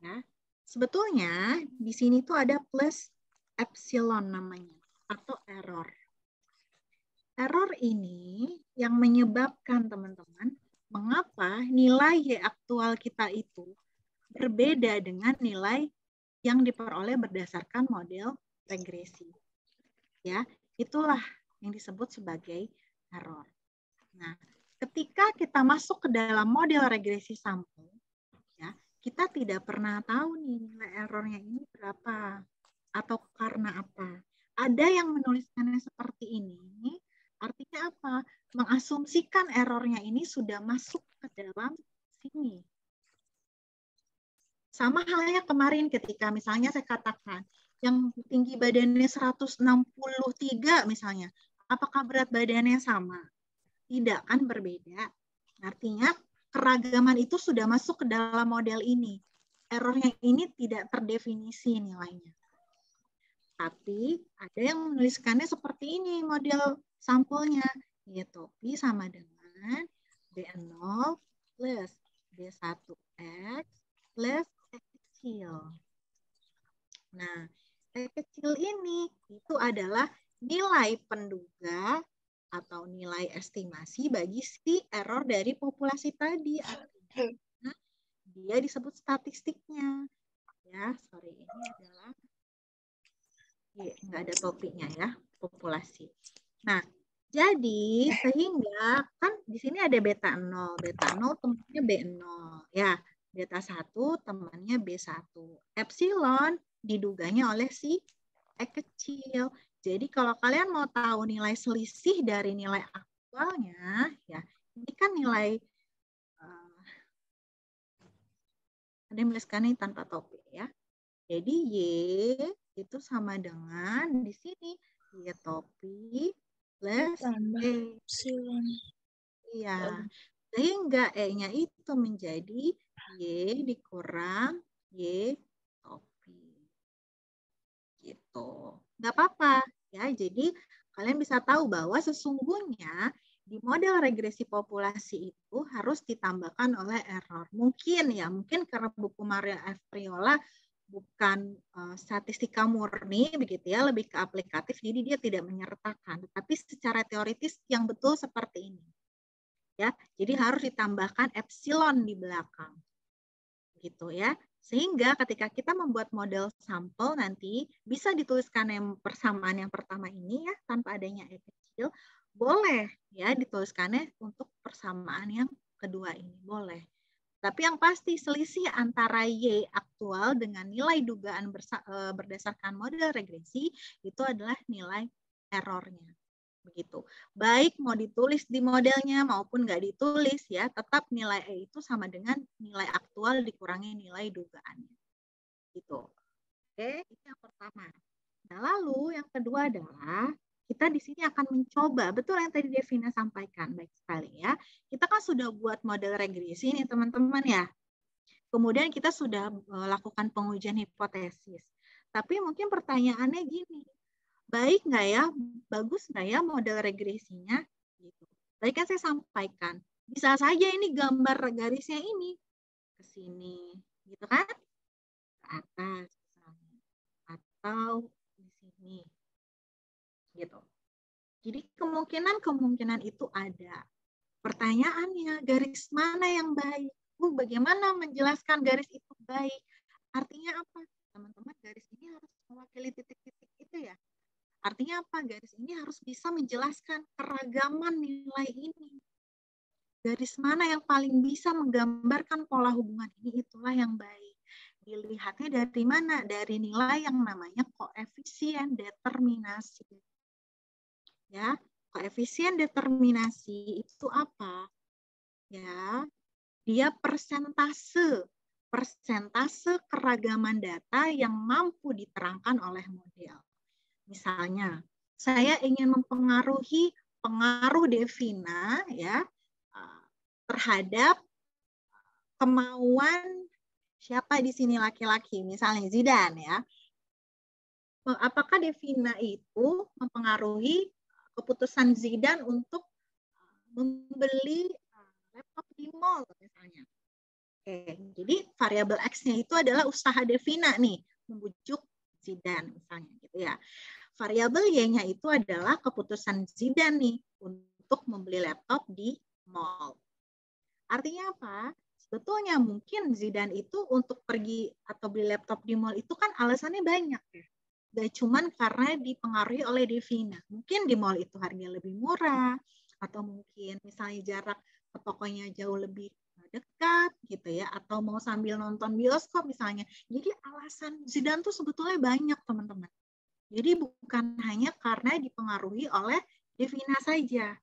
Speaker 1: Ya. Sebetulnya di sini tuh ada plus epsilon namanya, atau error. Error ini yang menyebabkan teman-teman mengapa nilai Y aktual kita itu berbeda dengan nilai yang diperoleh berdasarkan model regresi. Ya, itulah yang disebut sebagai error. Nah, ketika kita masuk ke dalam model regresi sampel, ya, kita tidak pernah tahu nih nilai errornya ini berapa atau karena apa. Ada yang menuliskannya seperti ini, artinya apa? Mengasumsikan errornya ini sudah masuk ke dalam sini. Sama halnya kemarin ketika misalnya saya katakan yang tinggi badannya 163 misalnya, apakah berat badannya sama? Tidak, kan berbeda. Artinya keragaman itu sudah masuk ke dalam model ini. Errornya ini tidak terdefinisi nilainya. Tapi ada yang menuliskannya seperti ini model sampelnya, yaitu P sama dengan B0 plus B1X plus X kecil. Nah, X kecil ini itu adalah nilai penduga atau nilai estimasi bagi si error dari populasi tadi. Artinya dia disebut statistiknya. Ya, sorry, ini adalah nggak ada topiknya ya, populasi. Nah, jadi sehingga kan di sini ada beta 0. Beta 0 temannya B0. Ya, beta 1 temannya B1. Epsilon diduganya oleh si X kecil. Jadi kalau kalian mau tahu nilai selisih dari nilai aktualnya, ya ini kan nilai ada yang menuliskannya tanpa topik ya. Jadi Y itu sama dengan di sini Y topi plus E.
Speaker 2: Epsilon.
Speaker 1: Iya. Sehingga E-nya itu menjadi Y dikurang Y topi. Gitu. Nggak apa-apa ya. Jadi kalian bisa tahu bahwa sesungguhnya di model regresi populasi itu harus ditambahkan oleh error. Mungkin karena buku Maria F. Triola bukan statistika murni begitu ya, lebih ke aplikatif, jadi dia tidak menyertakan. Tapi secara teoritis yang betul seperti ini. Ya, jadi harus ditambahkan epsilon di belakang. Gitu ya. Sehingga ketika kita membuat model sampel nanti bisa dituliskan yang persamaan yang pertama ini ya tanpa adanya E kecil, boleh ya dituliskannya untuk persamaan yang kedua ini, boleh. Tapi yang pasti selisih antara Y aktual dengan nilai dugaan berdasarkan model regresi itu adalah nilai errornya. Begitu. Baik mau ditulis di modelnya maupun nggak ditulis ya, tetap nilai E itu sama dengan nilai aktual dikurangi nilai dugaannya. Gitu. Oke, itu yang pertama. Nah, lalu yang kedua adalah kita di sini akan mencoba, betul yang tadi Devina sampaikan, baik sekali ya. Kita kan sudah buat model regresi nih teman-teman ya. Kemudian kita sudah lakukan pengujian hipotesis. Tapi mungkin pertanyaannya gini, baik nggak ya, bagus nggak ya model regresinya? Gitu. Tadi kan saya sampaikan, bisa saja ini gambar garisnya ini ke sini, gitu kan? Ke atas, atau di sini. Gitu. Jadi kemungkinan itu ada. Pertanyaannya, garis mana yang baik? Bagaimana menjelaskan garis itu baik? Artinya apa? Teman-teman, garis ini harus mewakili titik-titik itu ya. Artinya apa? Garis ini harus bisa menjelaskan keragaman nilai ini. Garis mana yang paling bisa menggambarkan pola hubungan ini, itulah yang baik. Dilihatnya dari mana? Dari nilai yang namanya koefisien determinasi. Ya, koefisien determinasi itu apa? Ya, dia persentase keragaman data yang mampu diterangkan oleh model. Misalnya, saya ingin mempengaruhi pengaruh Devina ya terhadap kemauan siapa di sini laki-laki, misalnya Zidane ya. Apakah Devina itu mempengaruhi keputusan Zidane untuk membeli laptop di mall misalnya? Oke, jadi variabel X-nya itu adalah usaha Devina nih, membujuk Zidane misalnya gitu ya. Variabel Y-nya itu adalah keputusan Zidane nih untuk membeli laptop di mall. Artinya apa? Sebetulnya mungkin Zidane itu untuk pergi atau beli laptop di mall itu kan alasannya banyak ya. Gak cuman karena dipengaruhi oleh Devina. Mungkin di mall itu harganya lebih murah, atau mungkin misalnya jarak ke tokonya jauh lebih dekat gitu ya, atau mau sambil nonton bioskop misalnya. Jadi alasan Zidane tuh sebetulnya banyak teman-teman. Jadi bukan hanya karena dipengaruhi oleh Devina saja.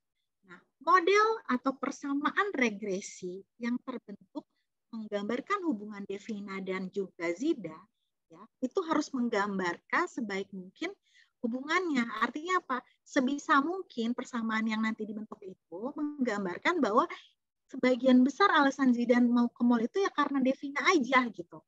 Speaker 1: Nah, model atau persamaan regresi yang terbentuk menggambarkan hubungan Devina dan juga Zidane, ya, itu harus menggambarkan sebaik mungkin hubungannya. Artinya apa? Sebisa mungkin persamaan yang nanti dibentuk itu menggambarkan bahwa sebagian besar alasan Zidane mau ke mall itu ya karena Devina aja gitu.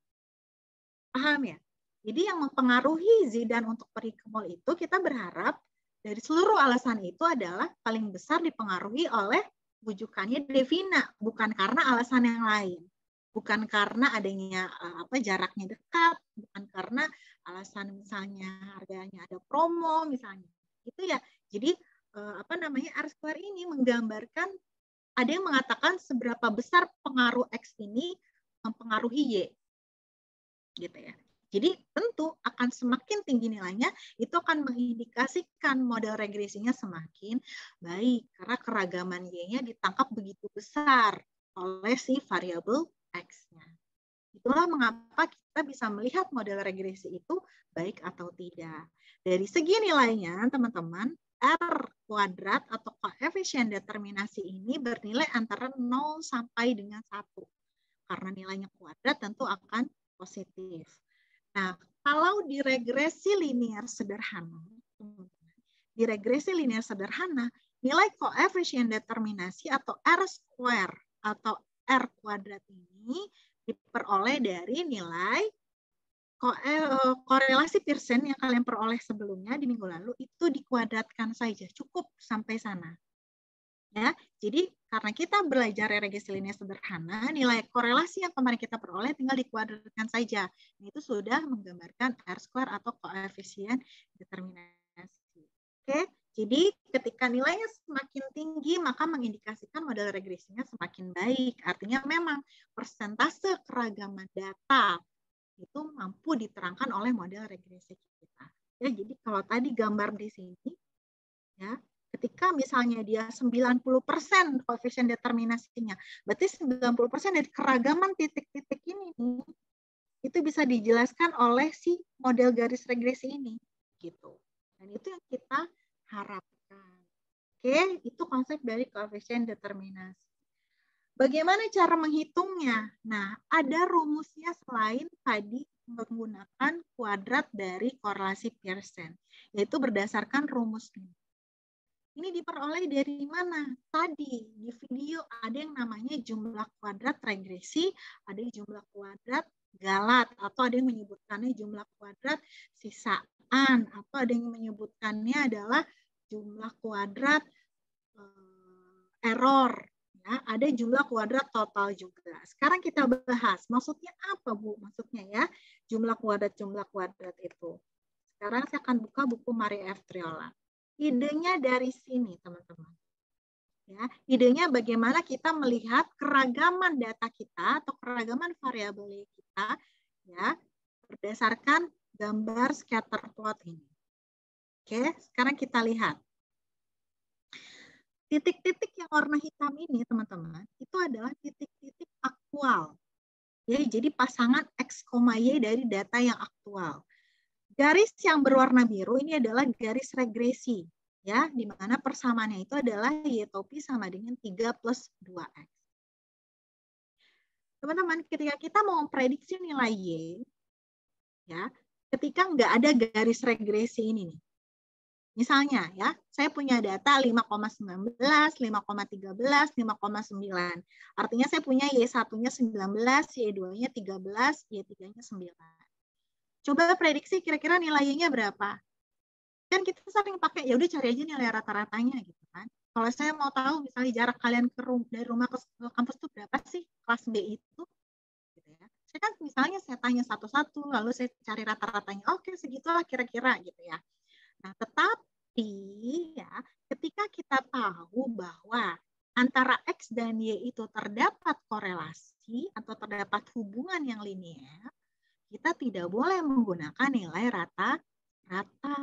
Speaker 1: Paham ya? Jadi yang mempengaruhi Zidane untuk pergi ke mall itu kita berharap dari seluruh alasan itu adalah paling besar dipengaruhi oleh bujukannya Devina, bukan karena alasan yang lain. Bukan karena adanya jaraknya dekat, bukan karena alasan misalnya harganya ada promo misalnya. Itu ya. Jadi R-square ini menggambarkan, ada yang mengatakan seberapa besar pengaruh X ini mempengaruhi Y. Gitu ya. Jadi tentu akan semakin tinggi nilainya, itu akan mengindikasikan model regresinya semakin baik karena keragaman Y-nya ditangkap begitu besar oleh si variabel X-nya. Itulah mengapa kita bisa melihat model regresi itu baik atau tidak. Dari segi nilainya, teman-teman, R kuadrat atau koefisien determinasi ini bernilai antara 0 sampai dengan 1. Karena nilainya kuadrat tentu akan positif. Nah, kalau di regresi linear sederhana, nilai koefisien determinasi atau R-square atau R kuadrat ini diperoleh dari nilai korelasi Pearson yang kalian peroleh sebelumnya di minggu lalu, itu dikuadratkan saja, cukup sampai sana. Ya, jadi karena kita belajar regresi linear sederhana, nilai korelasi yang kemarin kita peroleh tinggal dikuadratkan saja. Itu sudah menggambarkan R-square atau koefisien determinasi. Oke, jadi ketika nilainya semakin tinggi, maka mengindikasikan model regresinya semakin baik. Artinya memang persentase keragaman data itu mampu diterangkan oleh model regresi kita. Ya, jadi kalau tadi gambar di sini, ya, ketika misalnya dia 90% koefisien determinasinya, berarti 90% dari keragaman titik-titik ini itu bisa dijelaskan oleh si model garis regresi ini, gitu. Dan itu yang kita harapkan. Oke, itu konsep dari koefisien determinasi. Bagaimana cara menghitungnya? Nah, ada rumusnya selain tadi menggunakan kuadrat dari korelasi Pearson, yaitu berdasarkan rumus ini. Ini diperoleh dari mana? Tadi di video ada yang namanya jumlah kuadrat regresi, ada jumlah kuadrat galat, atau ada yang menyebutkannya jumlah kuadrat sisaan, atau ada yang menyebutkannya adalah jumlah kuadrat error. Ya, ada jumlah kuadrat total juga. Sekarang kita bahas, maksudnya apa Bu? Maksudnya ya, jumlah kuadrat itu. Sekarang saya akan buka buku Maria F. Triola. Idenya dari sini, teman-teman. Ya, idenya bagaimana kita melihat keragaman data kita atau keragaman variabel kita, ya, berdasarkan gambar scatter plot ini. Oke, sekarang kita lihat. Titik-titik yang warna hitam ini, teman-teman, itu adalah titik-titik aktual. Ya, jadi pasangan X, Y dari data yang aktual. Garis yang berwarna biru ini adalah garis regresi, ya, di mana persamaannya itu adalah Y topi sama dengan 3 plus 2X. Teman-teman, ketika kita mau memprediksi nilai Y, ya, ketika nggak ada garis regresi ini nih. Misalnya ya, saya punya data 5,19, 5,13, 5,9. Artinya saya punya Y1-nya 19, Y2-nya 13, Y3-nya 9. Coba prediksi kira-kira nilainya berapa? Kan kita sering pakai, ya udah cari aja nilai rata-ratanya gitu kan. Kalau saya mau tahu misalnya jarak kalian dari rumah ke kampus itu berapa sih kelas B itu? Gitu ya. Saya kan misalnya saya tanya satu-satu, lalu saya cari rata-ratanya. Oke, segitulah kira-kira gitu ya. Nah, tetapi ya, ketika kita tahu bahwa antara X dan Y itu terdapat korelasi atau terdapat hubungan yang linear, kita tidak boleh menggunakan nilai rata-rata.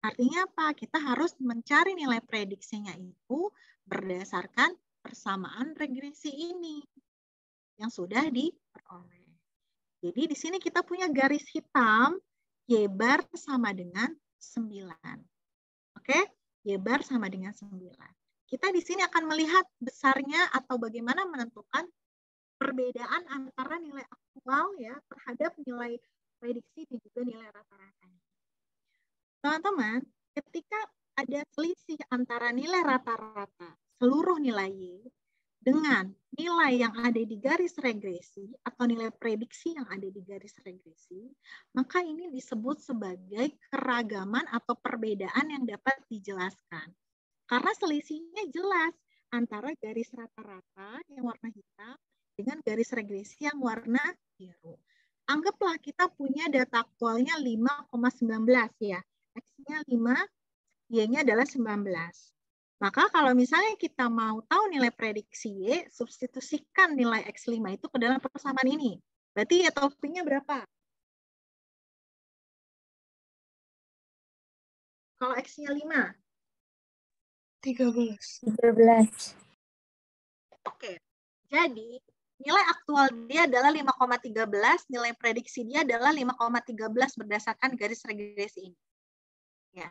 Speaker 1: Artinya apa? Kita harus mencari nilai prediksinya itu berdasarkan persamaan regresi ini yang sudah diperoleh. Jadi di sini kita punya garis hitam, Y bar sama dengan 9. Oke, Y bar sama dengan 9. Kita di sini akan melihat besarnya atau bagaimana menentukan perbedaan antara nilai aktual ya terhadap nilai prediksi dan juga nilai rata-ratanya. Teman-teman, ketika ada selisih antara nilai rata-rata seluruh nilai Y dengan nilai yang ada di garis regresi atau nilai prediksi yang ada di garis regresi, maka ini disebut sebagai keragaman atau perbedaan yang dapat dijelaskan. Karena selisihnya jelas antara garis rata-rata yang warna hitam dengan garis regresi yang warna biru. Anggaplah kita punya data aktualnya 5,19 ya. X-nya 5, Y-nya adalah 19. Maka kalau misalnya kita mau tahu nilai prediksi Y, substitusikan nilai X5 itu ke dalam persamaan ini. Berarti Y topinya berapa? Kalau X-nya 5?
Speaker 2: 13.
Speaker 1: Oke. Jadi, nilai aktual dia adalah 5,13, nilai prediksi dia adalah 5,13 berdasarkan garis regresi ini. Ya.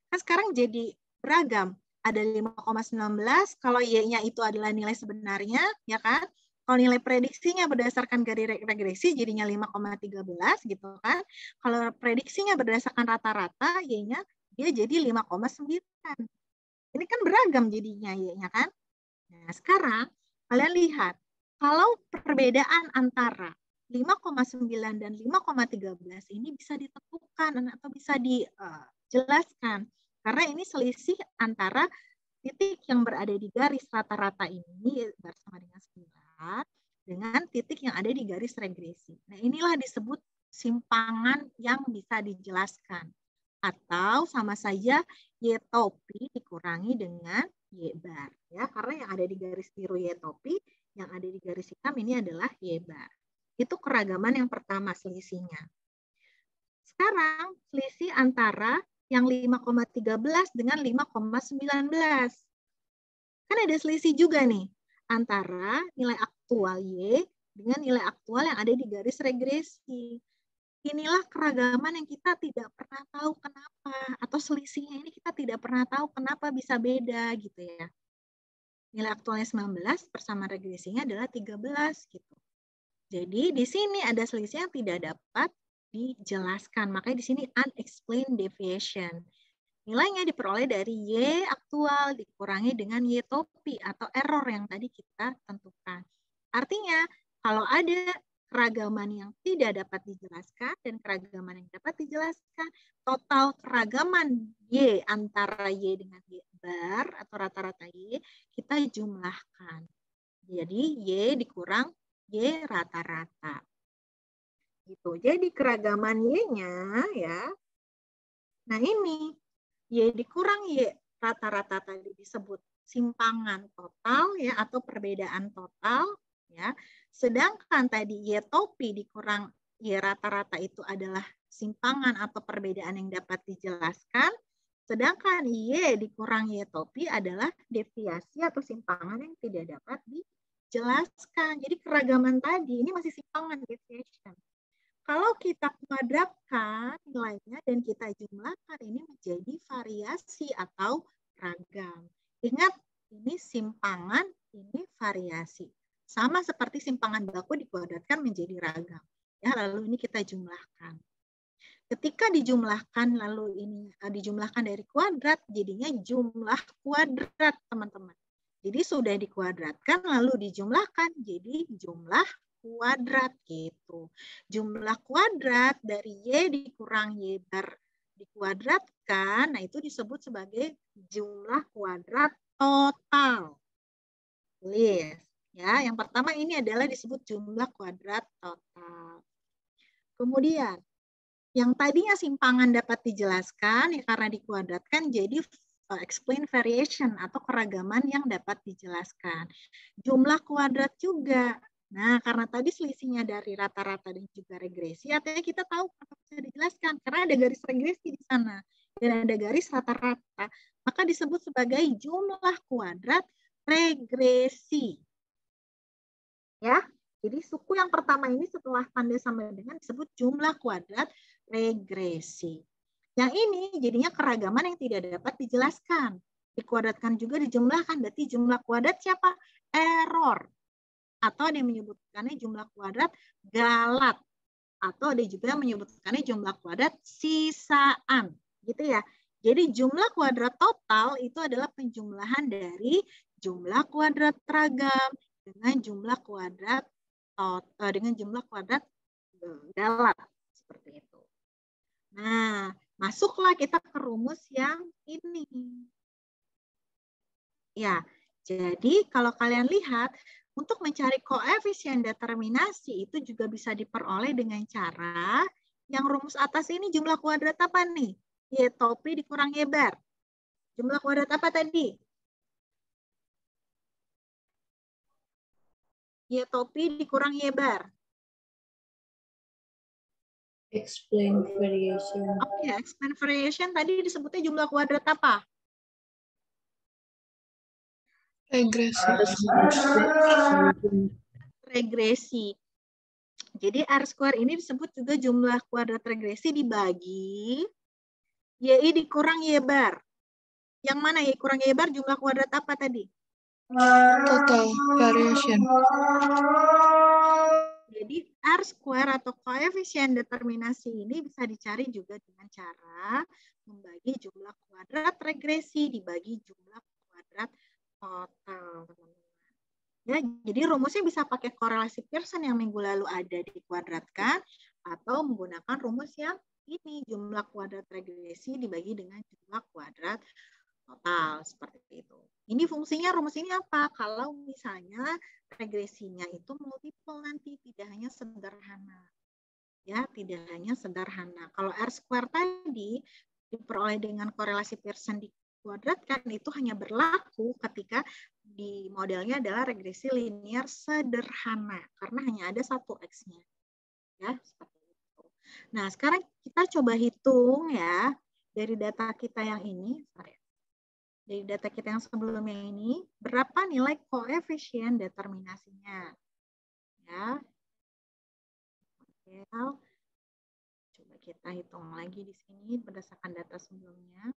Speaker 1: Kan sekarang jadi beragam. Ada 5,19, kalau Y-nya itu adalah nilai sebenarnya, ya kan? Kalau nilai prediksinya berdasarkan garis regresi, jadinya 5,13 gitu kan. Kalau prediksinya berdasarkan rata-rata, Y-nya dia jadi 5,9. Ini kan beragam jadinya Y-nya kan. Nah, sekarang kalian lihat, kalau perbedaan antara 5,9 dan 5,13 ini bisa ditentukan atau bisa dijelaskan. Karena ini selisih antara titik yang berada di garis rata-rata ini bersama dengan 9 dengan titik yang ada di garis regresi. Nah, inilah disebut simpangan yang bisa dijelaskan. Atau sama saja Y topi dikurangi dengan Y bar. Ya, karena yang ada di garis biru Y topi, yang ada di garis hitam ini adalah Y bar. Itu keragaman yang pertama selisihnya. Sekarang selisih antara yang 5,13 dengan 5,19. Kan ada selisih juga nih antara nilai aktual Y dengan nilai aktual yang ada di garis regresi. Inilah keragaman yang kita tidak pernah tahu kenapa, atau selisihnya ini kita tidak pernah tahu kenapa bisa beda gitu ya. Nilai aktualnya 19, persamaan regresinya adalah 13 gitu. Jadi di sini ada selisih yang tidak dapat dijelaskan. Makanya di sini unexplained deviation. Nilainya diperoleh dari Y aktual dikurangi dengan Y topi atau error yang tadi kita tentukan. Artinya, kalau ada keragaman yang tidak dapat dijelaskan dan keragaman yang dapat dijelaskan, total keragaman Y antara Y dengan Y bar atau rata-rata Y, kita jumlahkan. Jadi, Y dikurang Y rata-rata. Gitu. Jadi, keragaman Y-nya ya, nah ini, Y dikurang Y rata-rata tadi disebut simpangan total ya atau perbedaan total ya. Sedangkan tadi Y topi dikurang Y rata-rata itu adalah simpangan atau perbedaan yang dapat dijelaskan. Sedangkan Y dikurang Y topi adalah deviasi atau simpangan yang tidak dapat dijelaskan. Jadi keragaman tadi ini masih simpangan deviation. Kalau kita kuadratkan nilainya dan kita jumlahkan, ini menjadi variasi atau ragam. Ingat, ini simpangan, ini variasi. Sama seperti simpangan baku dikuadratkan menjadi ragam. Ya, lalu ini kita jumlahkan. Ketika dijumlahkan, lalu ini dijumlahkan dari kuadrat, jadinya jumlah kuadrat, teman-teman. Jadi sudah dikuadratkan, lalu dijumlahkan, jadi jumlah kuadrat gitu. Jumlah kuadrat dari Y dikurang Y bar dikuadratkan, nah itu disebut sebagai jumlah kuadrat total. Tulis ya. Yang pertama ini adalah disebut jumlah kuadrat total. Kemudian yang tadinya simpangan dapat dijelaskan ya karena dikuadratkan jadi explain variation atau keragaman yang dapat dijelaskan. Jumlah kuadrat juga. Nah, karena tadi selisihnya dari rata-rata dan juga regresi, artinya kita tahu apa bisa dijelaskan karena ada garis regresi di sana dan ada garis rata-rata. Maka disebut sebagai jumlah kuadrat regresi. Ya. Jadi suku yang pertama ini setelah tanda sama dengan disebut jumlah kuadrat regresi. Yang ini jadinya keragaman yang tidak dapat dijelaskan. Dikuadratkan juga dijumlahkan, berarti jumlah kuadrat siapa? Error. Atau ada yang menyebutkannya jumlah kuadrat galat. Atau ada juga yang menyebutkannya jumlah kuadrat sisaan. Gitu ya. Jadi jumlah kuadrat total itu adalah penjumlahan dari jumlah kuadrat ragam dengan jumlah kuadrat galat. Seperti itu. Nah, masuklah kita ke rumus yang ini. Ya, jadi kalau kalian lihat, untuk mencari koefisien determinasi itu juga bisa diperoleh dengan cara yang rumus atas ini jumlah kuadrat apa nih? Y topi dikurang Y bar. Jumlah kuadrat apa tadi? Y topi dikurang Y bar.
Speaker 2: Explain variation.
Speaker 1: Oke, explain variation tadi disebutnya jumlah kuadrat apa?
Speaker 2: Regresi.
Speaker 1: Regresi. Jadi R square ini disebut juga jumlah kuadrat regresi dibagi Y dikurang Y bar. Yang mana Y kurang Y bar jumlah kuadrat apa tadi?
Speaker 2: Total variation.
Speaker 1: Jadi R square atau koefisien determinasi ini bisa dicari juga dengan cara membagi jumlah kuadrat regresi dibagi jumlah kuadrat total. Ya, jadi rumusnya bisa pakai korelasi Pearson yang minggu lalu ada dikuadratkan atau menggunakan rumus yang ini jumlah kuadrat regresi dibagi dengan jumlah kuadrat total seperti itu. Ini fungsinya rumus ini apa? Kalau misalnya regresinya itu multiple nanti tidak hanya sederhana. Ya, tidak hanya sederhana. Kalau R square tadi diperoleh dengan korelasi Pearson dikuadratkan itu hanya berlaku ketika di modelnya adalah regresi linear sederhana karena hanya ada satu X-nya. Ya, seperti itu. Nah, sekarang kita coba hitung ya dari data kita yang ini, dari data kita yang sebelumnya ini, berapa nilai koefisien determinasinya? Ya. Coba kita hitung lagi di sini berdasarkan data sebelumnya.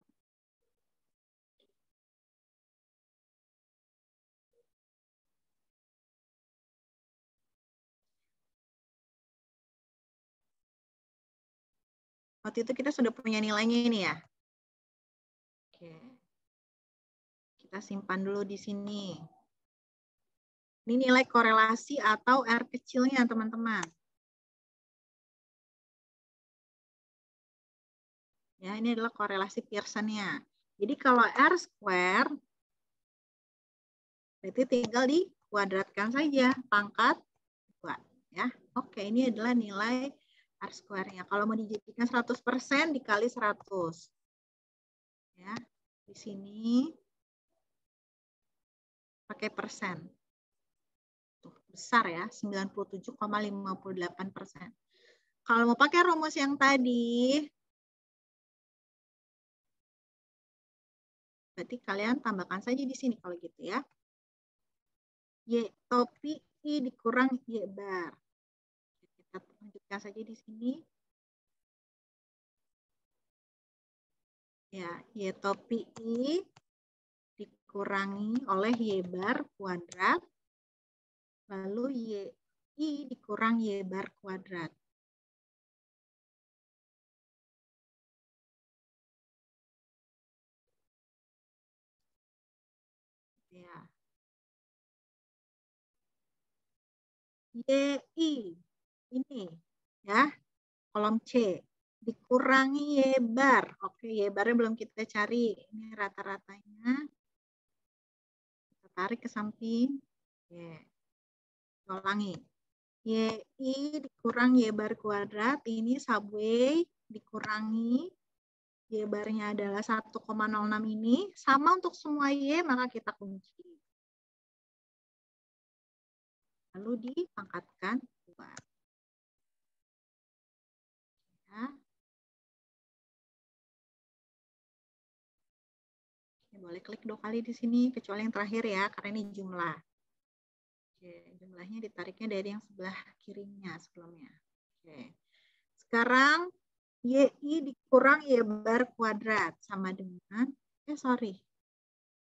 Speaker 1: Waktu itu kita sudah punya nilainya ini ya. Kita simpan dulu di sini. Ini nilai korelasi atau R kecilnya, teman-teman. Ya, ini adalah korelasi Pearson-nya. Jadi kalau R square, berarti tinggal dikuadratkan saja, pangkat 2. Ya. Oke, ini adalah nilai R square-nya. Kalau mau dijadikan 100% dikali 100. Ya, di sini pakai persen. Tuh, besar ya, 97,58%. Kalau mau pakai rumus yang tadi, berarti kalian tambahkan saja di sini kalau gitu ya. Y topi I dikurang Y bar. Kita lanjutkan saja di sini. Ya, Y topi I dikurangi oleh Y bar kuadrat. Lalu Y I dikurang Y bar kuadrat. Ya. YI ini ya, kolom C dikurangi Y bar. Oke, Y barnya belum kita cari. Ini rata-ratanya. Kita tarik ke samping. Oke. Ulangi. YI dikurang Y bar kuadrat. Ini subway dikurangi Y barnya adalah 1,06 ini. Sama untuk semua Y, maka kita kunci. Lalu dipangkatkan 2. Ya. Boleh klik 2 kali di sini, kecuali yang terakhir ya, karena ini jumlah. Oke, jumlahnya ditariknya dari yang sebelah kirinya sebelumnya. Oke. Sekarang YI dikurang Y bar kuadrat sama dengan,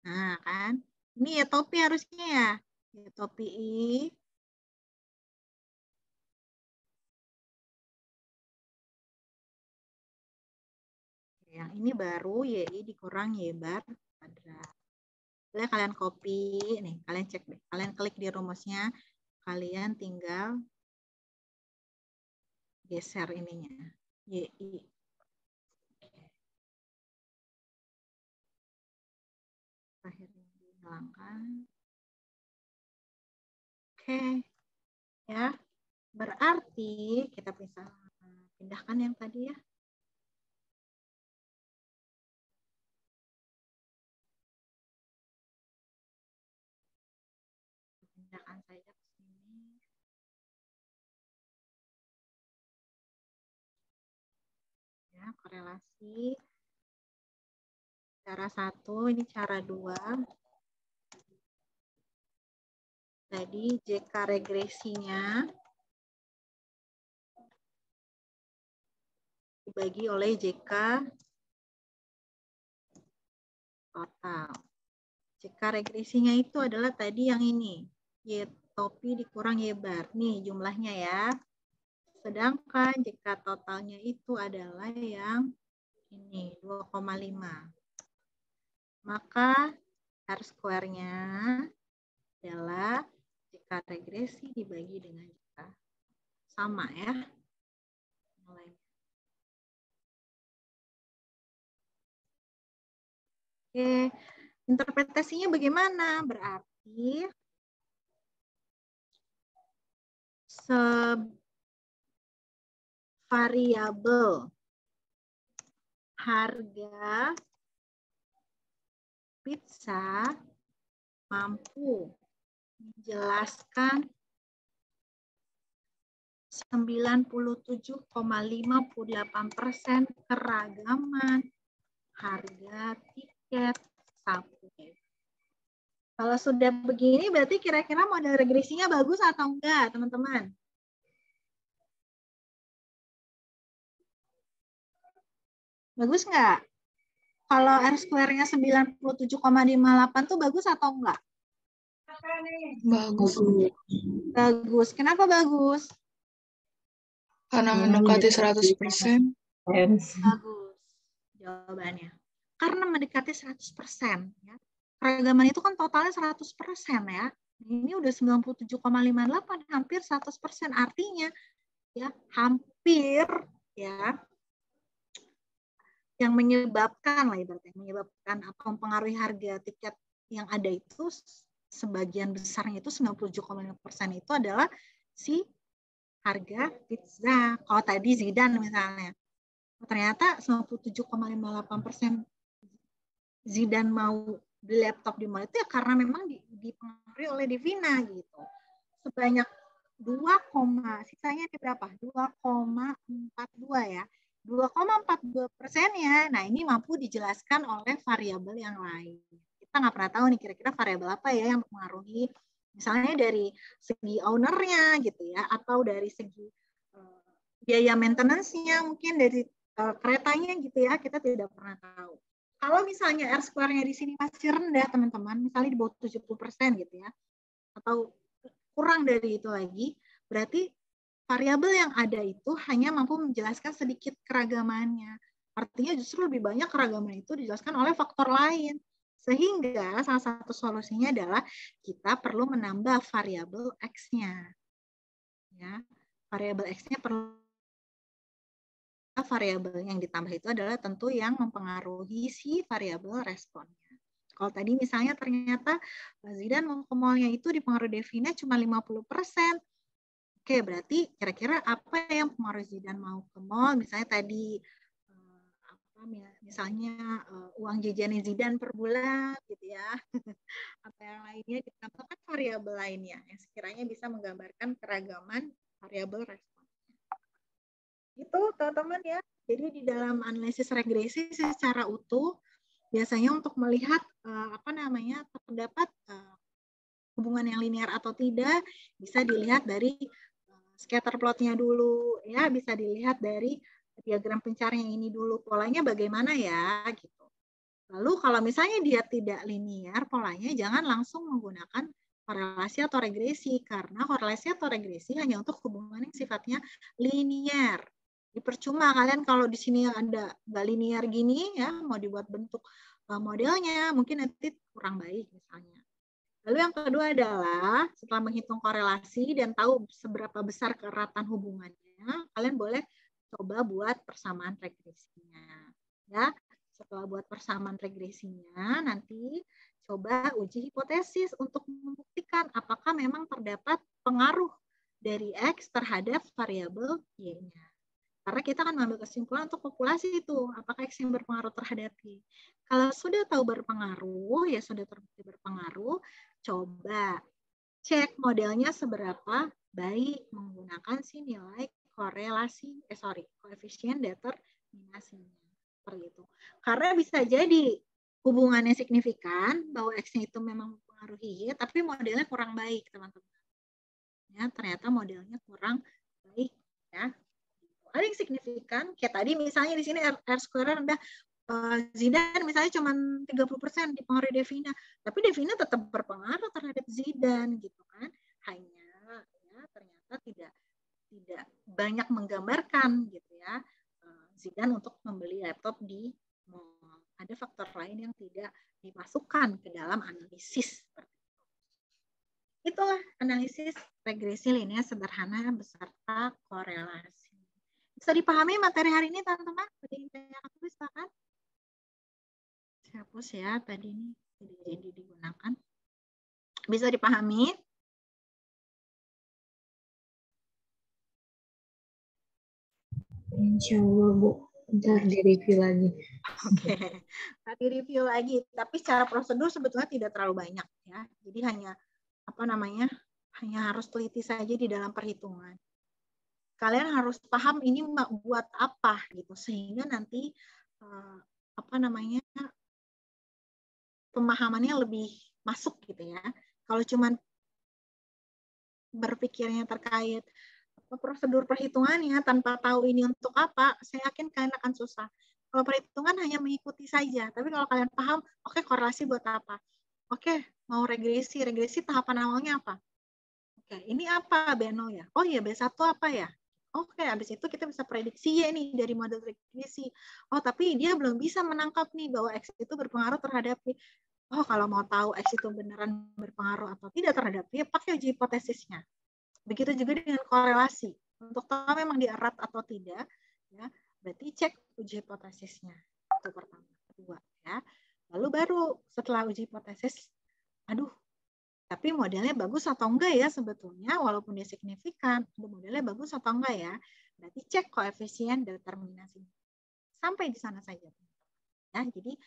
Speaker 1: Nah kan, ini Y topi harusnya ya. Y topi I yang ini baru YI dikurang Y bar kuadrat. Boleh kalian copy, nih kalian cek deh, kalian klik di rumusnya, kalian tinggal geser ininya, YI. Akhirnya dihilangkan. Oke, ya berarti kita bisa pindahkan yang tadi ya. Pindahkan saja ke sini. Ya, korelasi. Cara 1, ini cara 2. Tadi JK regresinya dibagi oleh JK total. JK regresinya itu adalah tadi yang ini. Y topi dikurang Y bar. Nih jumlahnya ya. Sedangkan JK totalnya itu adalah yang ini, 2,5. Maka R square-nya adalah JK regresi dibagi dengan JK. Sama ya. Oke, interpretasinya bagaimana? Berarti variabel harga pizza mampu menjelaskan 97,58% keragaman harga tiket subway. Kalau sudah begini berarti kira-kira model regresinya bagus atau enggak, teman-teman? Bagus enggak? Kalau R square-nya 97,58 tuh bagus atau enggak?
Speaker 2: Bagus.
Speaker 1: Bagus. Kenapa bagus?
Speaker 2: Karena mendekati 100%.
Speaker 1: Bagus jawabannya. Karena mendekati 100%. Ya. keragaman itu kan totalnya 100% ya. Ini udah 97,58, hampir 100%. Artinya ya hampir ya yang menyebabkan lah ibaratnya, menyebabkan apa mempengaruhi harga tiket yang ada itu sebagian besarnya itu 97,5% itu adalah si harga pizza. Kalau tadi Zidane misalnya, ternyata 97,58% Zidane mau beli laptop di mall itu ya karena memang dipengaruhi oleh Devina gitu. Sebanyak 2, sisanya ini berapa? 2,42 ya. 2,42%-nya. Nah, ini mampu dijelaskan oleh variabel yang lain. Kita nggak pernah tahu nih kira-kira variabel apa ya yang mempengaruhi. Misalnya dari segi owner-nya gitu ya, atau dari segi biaya maintenance-nya, mungkin dari keretanya gitu ya, kita tidak pernah tahu. Kalau misalnya R square-nya di sini masih rendah, teman-teman, misalnya di bawah 70% gitu ya, atau kurang dari itu lagi, berarti variabel yang ada itu hanya mampu menjelaskan sedikit keragamannya. Artinya justru lebih banyak keragaman itu dijelaskan oleh faktor lain. Sehingga salah satu solusinya adalah kita perlu menambah variabel X-nya. Ya, variabel X-nya perlu variabel yang ditambah itu adalah tentu yang mempengaruhi si variabel responnya. Kalau tadi misalnya ternyata Zidane mau ke mall-nya itu dipengaruhi Devina cuma 50%. Oke, berarti kira-kira apa yang mempengaruhi Zidane mau ke mall? Misalnya tadi misalnya uang jajannya Zidane per bulan gitu ya. Apa yang lainnya ditambahkan variabel lainnya yang sekiranya bisa menggambarkan keragaman variabel respon. Itu teman-teman ya. Jadi di dalam analisis regresi secara utuh biasanya untuk melihat terdapat hubungan yang linear atau tidak bisa dilihat dari scatter plotnya dulu ya, bisa dilihat dari diagram pencarian ini dulu polanya bagaimana ya gitu. Lalu kalau misalnya dia tidak linear polanya, jangan langsung menggunakan korelasi atau regresi karena korelasi atau regresi hanya untuk hubungan yang sifatnya linear. Percuma kalian kalau di sini ada nggak linear gini ya, mau dibuat bentuk modelnya mungkin nanti kurang baik misalnya. Lalu yang kedua adalah setelah menghitung korelasi dan tahu seberapa besar keratan hubungannya, kalian boleh coba buat persamaan regresinya. Ya, setelah buat persamaan regresinya, nanti coba uji hipotesis untuk membuktikan apakah memang terdapat pengaruh dari X terhadap variabel Y-nya. Karena kita akan mengambil kesimpulan untuk populasi itu, apakah X yang berpengaruh terhadap Y. Kalau sudah tahu berpengaruh, ya sudah terbukti berpengaruh, coba cek modelnya seberapa baik menggunakan si nilai koefisien determinasinya. Seperti itu. Karena bisa jadi hubungannya signifikan, bahwa X-nya itu memang mempengaruhi Y, tapi modelnya kurang baik, teman-teman. Ya, ternyata modelnya kurang baik, ya. Ada yang signifikan, kayak tadi misalnya di sini R square rendah, Zidane misalnya cuma 30% dipengaruhi Devina, tapi Devina tetap berpengaruh terhadap Zidane gitu kan. Hanya ya ternyata tidak banyak menggambarkan gitu ya Zidane untuk membeli laptop di mall. Ada faktor lain yang tidak dimasukkan ke dalam analisis seperti itu. Itulah analisis regresi linear sederhana beserta korelasi. Bisa dipahami materi hari ini, teman-teman? Yang aku silakan. Saya hapus ya, tadi ini tidak jadi digunakan. Bisa dipahami?
Speaker 4: Insya Allah, Bu. Ntar di-review lagi.
Speaker 1: Oke. Tadi review lagi. Tapi secara prosedur sebetulnya tidak terlalu banyak. Ya. Jadi hanya hanya harus teliti saja di dalam perhitungan. Kalian harus paham ini buat apa gitu sehingga nanti pemahamannya lebih masuk gitu ya. Kalau cuman berpikirnya terkait prosedur perhitungannya tanpa tahu ini untuk apa, saya yakin kalian akan susah. Kalau perhitungan hanya mengikuti saja, tapi kalau kalian paham, oke, korelasi buat apa? Oke, mau regresi tahapan awalnya apa? Oke, ini apa B0 ya? Oh iya, B1 apa ya? Oke, habis itu kita bisa prediksi ya nih dari model regresi. Oh, tapi dia belum bisa menangkap nih bahwa X itu berpengaruh terhadap Y. oh kalau mau tahu X itu beneran berpengaruh atau tidak terhadap dia, pakai uji hipotesisnya. Begitu juga dengan korelasi. Untuk tahu memang dia erat atau tidak, ya, berarti cek uji hipotesisnya. Itu pertama. Kedua, ya. Lalu baru setelah uji hipotesis, aduh, tapi modelnya bagus atau enggak ya sebetulnya, walaupun dia signifikan, modelnya bagus atau enggak ya, berarti cek koefisien determinasi. Sampai di sana saja. Ya, jadi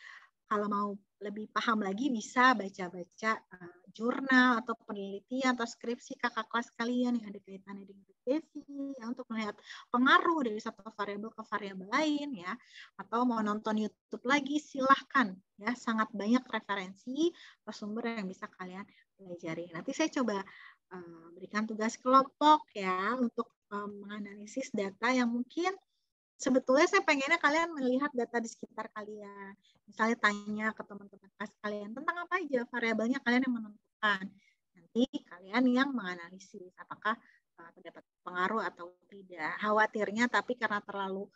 Speaker 1: kalau mau lebih paham lagi bisa baca-baca jurnal atau penelitian atau skripsi kakak kelas kalian yang ada kaitannya dengan regresi ya, untuk melihat pengaruh dari satu variabel ke variabel lain ya, atau mau nonton YouTube lagi silahkan ya, sangat banyak referensi sumber yang bisa kalian pelajari. Nanti saya coba berikan tugas kelompok ya untuk menganalisis data yang mungkin sebetulnya saya pengennya kalian melihat data di sekitar kalian. Misalnya tanya ke teman-teman kelas kalian tentang apa aja variabelnya kalian yang menentukan. Nanti kalian yang menganalisis apakah terdapat pengaruh atau tidak. Khawatirnya tapi karena terlalu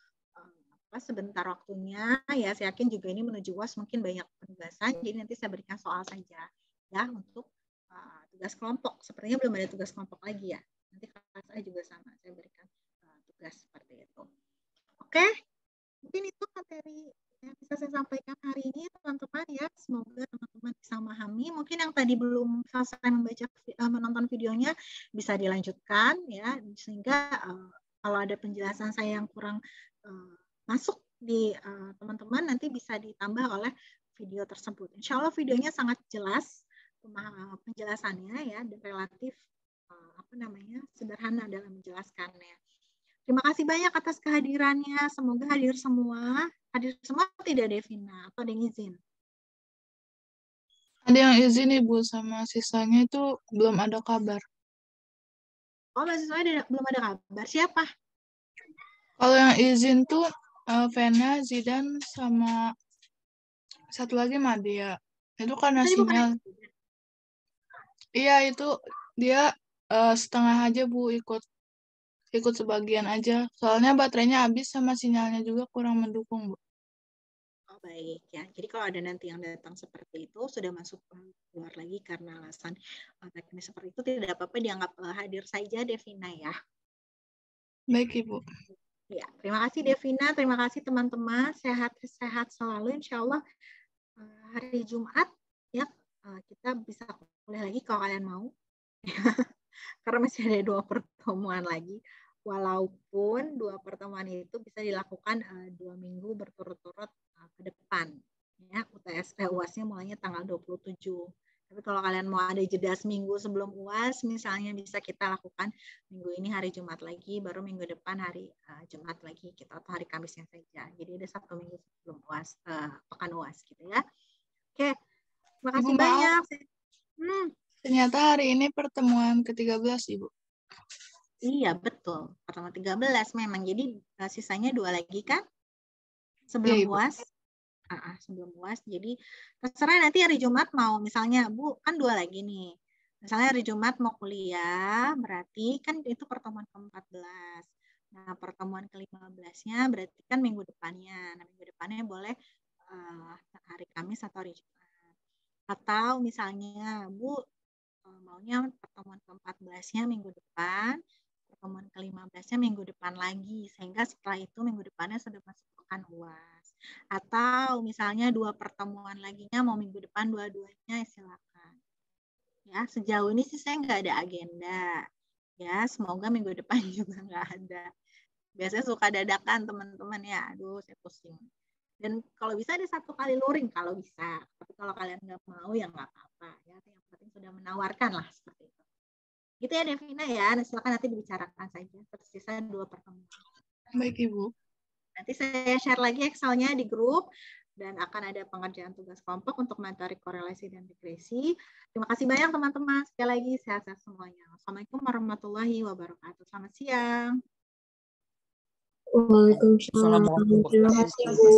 Speaker 1: sebentar waktunya, ya saya yakin juga ini menuju UAS mungkin banyak penugasan. Jadi nanti saya berikan soal saja ya untuk tugas kelompok. Sepertinya belum ada tugas kelompok lagi ya. Nanti kelas saya juga sama, saya berikan tugas seperti itu. Oke, mungkin itu materi yang bisa saya sampaikan hari ini, teman-teman ya. Semoga teman-teman bisa memahami. Mungkin yang tadi belum selesai menonton videonya bisa dilanjutkan ya, sehingga kalau ada penjelasan saya yang kurang masuk di teman-teman nanti bisa ditambah oleh video tersebut. Insya Allah videonya sangat jelas penjelasannya ya, dan relatif sederhana dalam menjelaskannya. Terima kasih banyak atas kehadirannya. Semoga hadir semua. Hadir semua tidak, Devina? Atau ada yang izin?
Speaker 2: Ada yang izin, Ibu, sama sisanya itu belum ada kabar.
Speaker 1: Oh, mahasiswanya belum ada kabar. Siapa?
Speaker 2: Kalau yang izin tuh Vena, Zidan, sama satu lagi Madia. Itu karena sinyal. Iya, itu dia setengah aja, Bu, ikut sebagian aja. Soalnya baterainya habis sama sinyalnya juga kurang mendukung, Bu.
Speaker 1: Oh, baik ya. Jadi kalau ada nanti yang datang seperti itu, sudah masuk keluar lagi karena alasan teknis seperti itu, tidak apa-apa dianggap hadir saja, Devina ya.
Speaker 2: Baik, Ibu.
Speaker 1: Ya, terima kasih Devina, terima kasih teman-teman. Sehat-sehat selalu, insya Allah hari Jumat ya kita bisa kuliah lagi kalau kalian mau. Karena masih ada 2 pertemuan lagi. Walaupun 2 pertemuan itu bisa dilakukan 2 minggu berturut-turut ke depan. Ya, UAS-nya mulainya tanggal 27. Tapi kalau kalian mau ada jeda seminggu sebelum UAS, misalnya bisa kita lakukan minggu ini hari Jumat lagi, baru minggu depan hari Jumat lagi, kita atau hari Kamisnya saja. Jadi ada 1 minggu sebelum UAS, pekan UAS gitu ya. Oke, terima kasih
Speaker 2: Ibu,
Speaker 1: banyak.
Speaker 2: Ternyata hari ini pertemuan ke-13, Ibu.
Speaker 1: Iya, betul. Pertemuan 13 memang. Jadi sisanya 2 lagi kan? Sebelum
Speaker 2: Iya,
Speaker 1: UAS. Sebelum UAS. Jadi terserah nanti hari Jumat mau, misalnya Bu, kan 2 lagi nih. Misalnya hari Jumat mau kuliah, berarti kan itu pertemuan ke-14. Nah, pertemuan ke-15-nya berarti kan minggu depannya. Nah, minggu depannya boleh hari Kamis atau hari Jumat. Atau misalnya, Bu, maunya pertemuan ke-14-nya minggu depan, pertemuan ke-15-nya minggu depan lagi, sehingga setelah itu minggu depannya sudah masuk pekan UAS. Atau misalnya 2 pertemuan laginya mau minggu depan dua-duanya, silakan. Ya, sejauh ini sih saya nggak ada agenda. Ya, semoga minggu depan juga nggak ada. Biasanya suka dadakan teman-teman ya, aduh saya pusing. Dan kalau bisa ada 1 kali luring kalau bisa. Tapi kalau kalian nggak mau ya nggak apa-apa. Ya, yang penting sudah menawarkan lah seperti itu. Gitu ya Devina ya. Nah, silakan nanti dibicarakan saja. Tersisa 2 pertemuan.
Speaker 2: Baik, Ibu.
Speaker 1: Nanti saya share lagi Excel-nya di grup dan akan ada pengerjaan tugas kelompok untuk materi korelasi dan regresi. Terima kasih banyak teman-teman. Sekali lagi sehat-sehat semuanya. Assalamualaikum warahmatullahi wabarakatuh. Selamat siang.
Speaker 4: Waalaikumsalam. Terima kasih, Bu.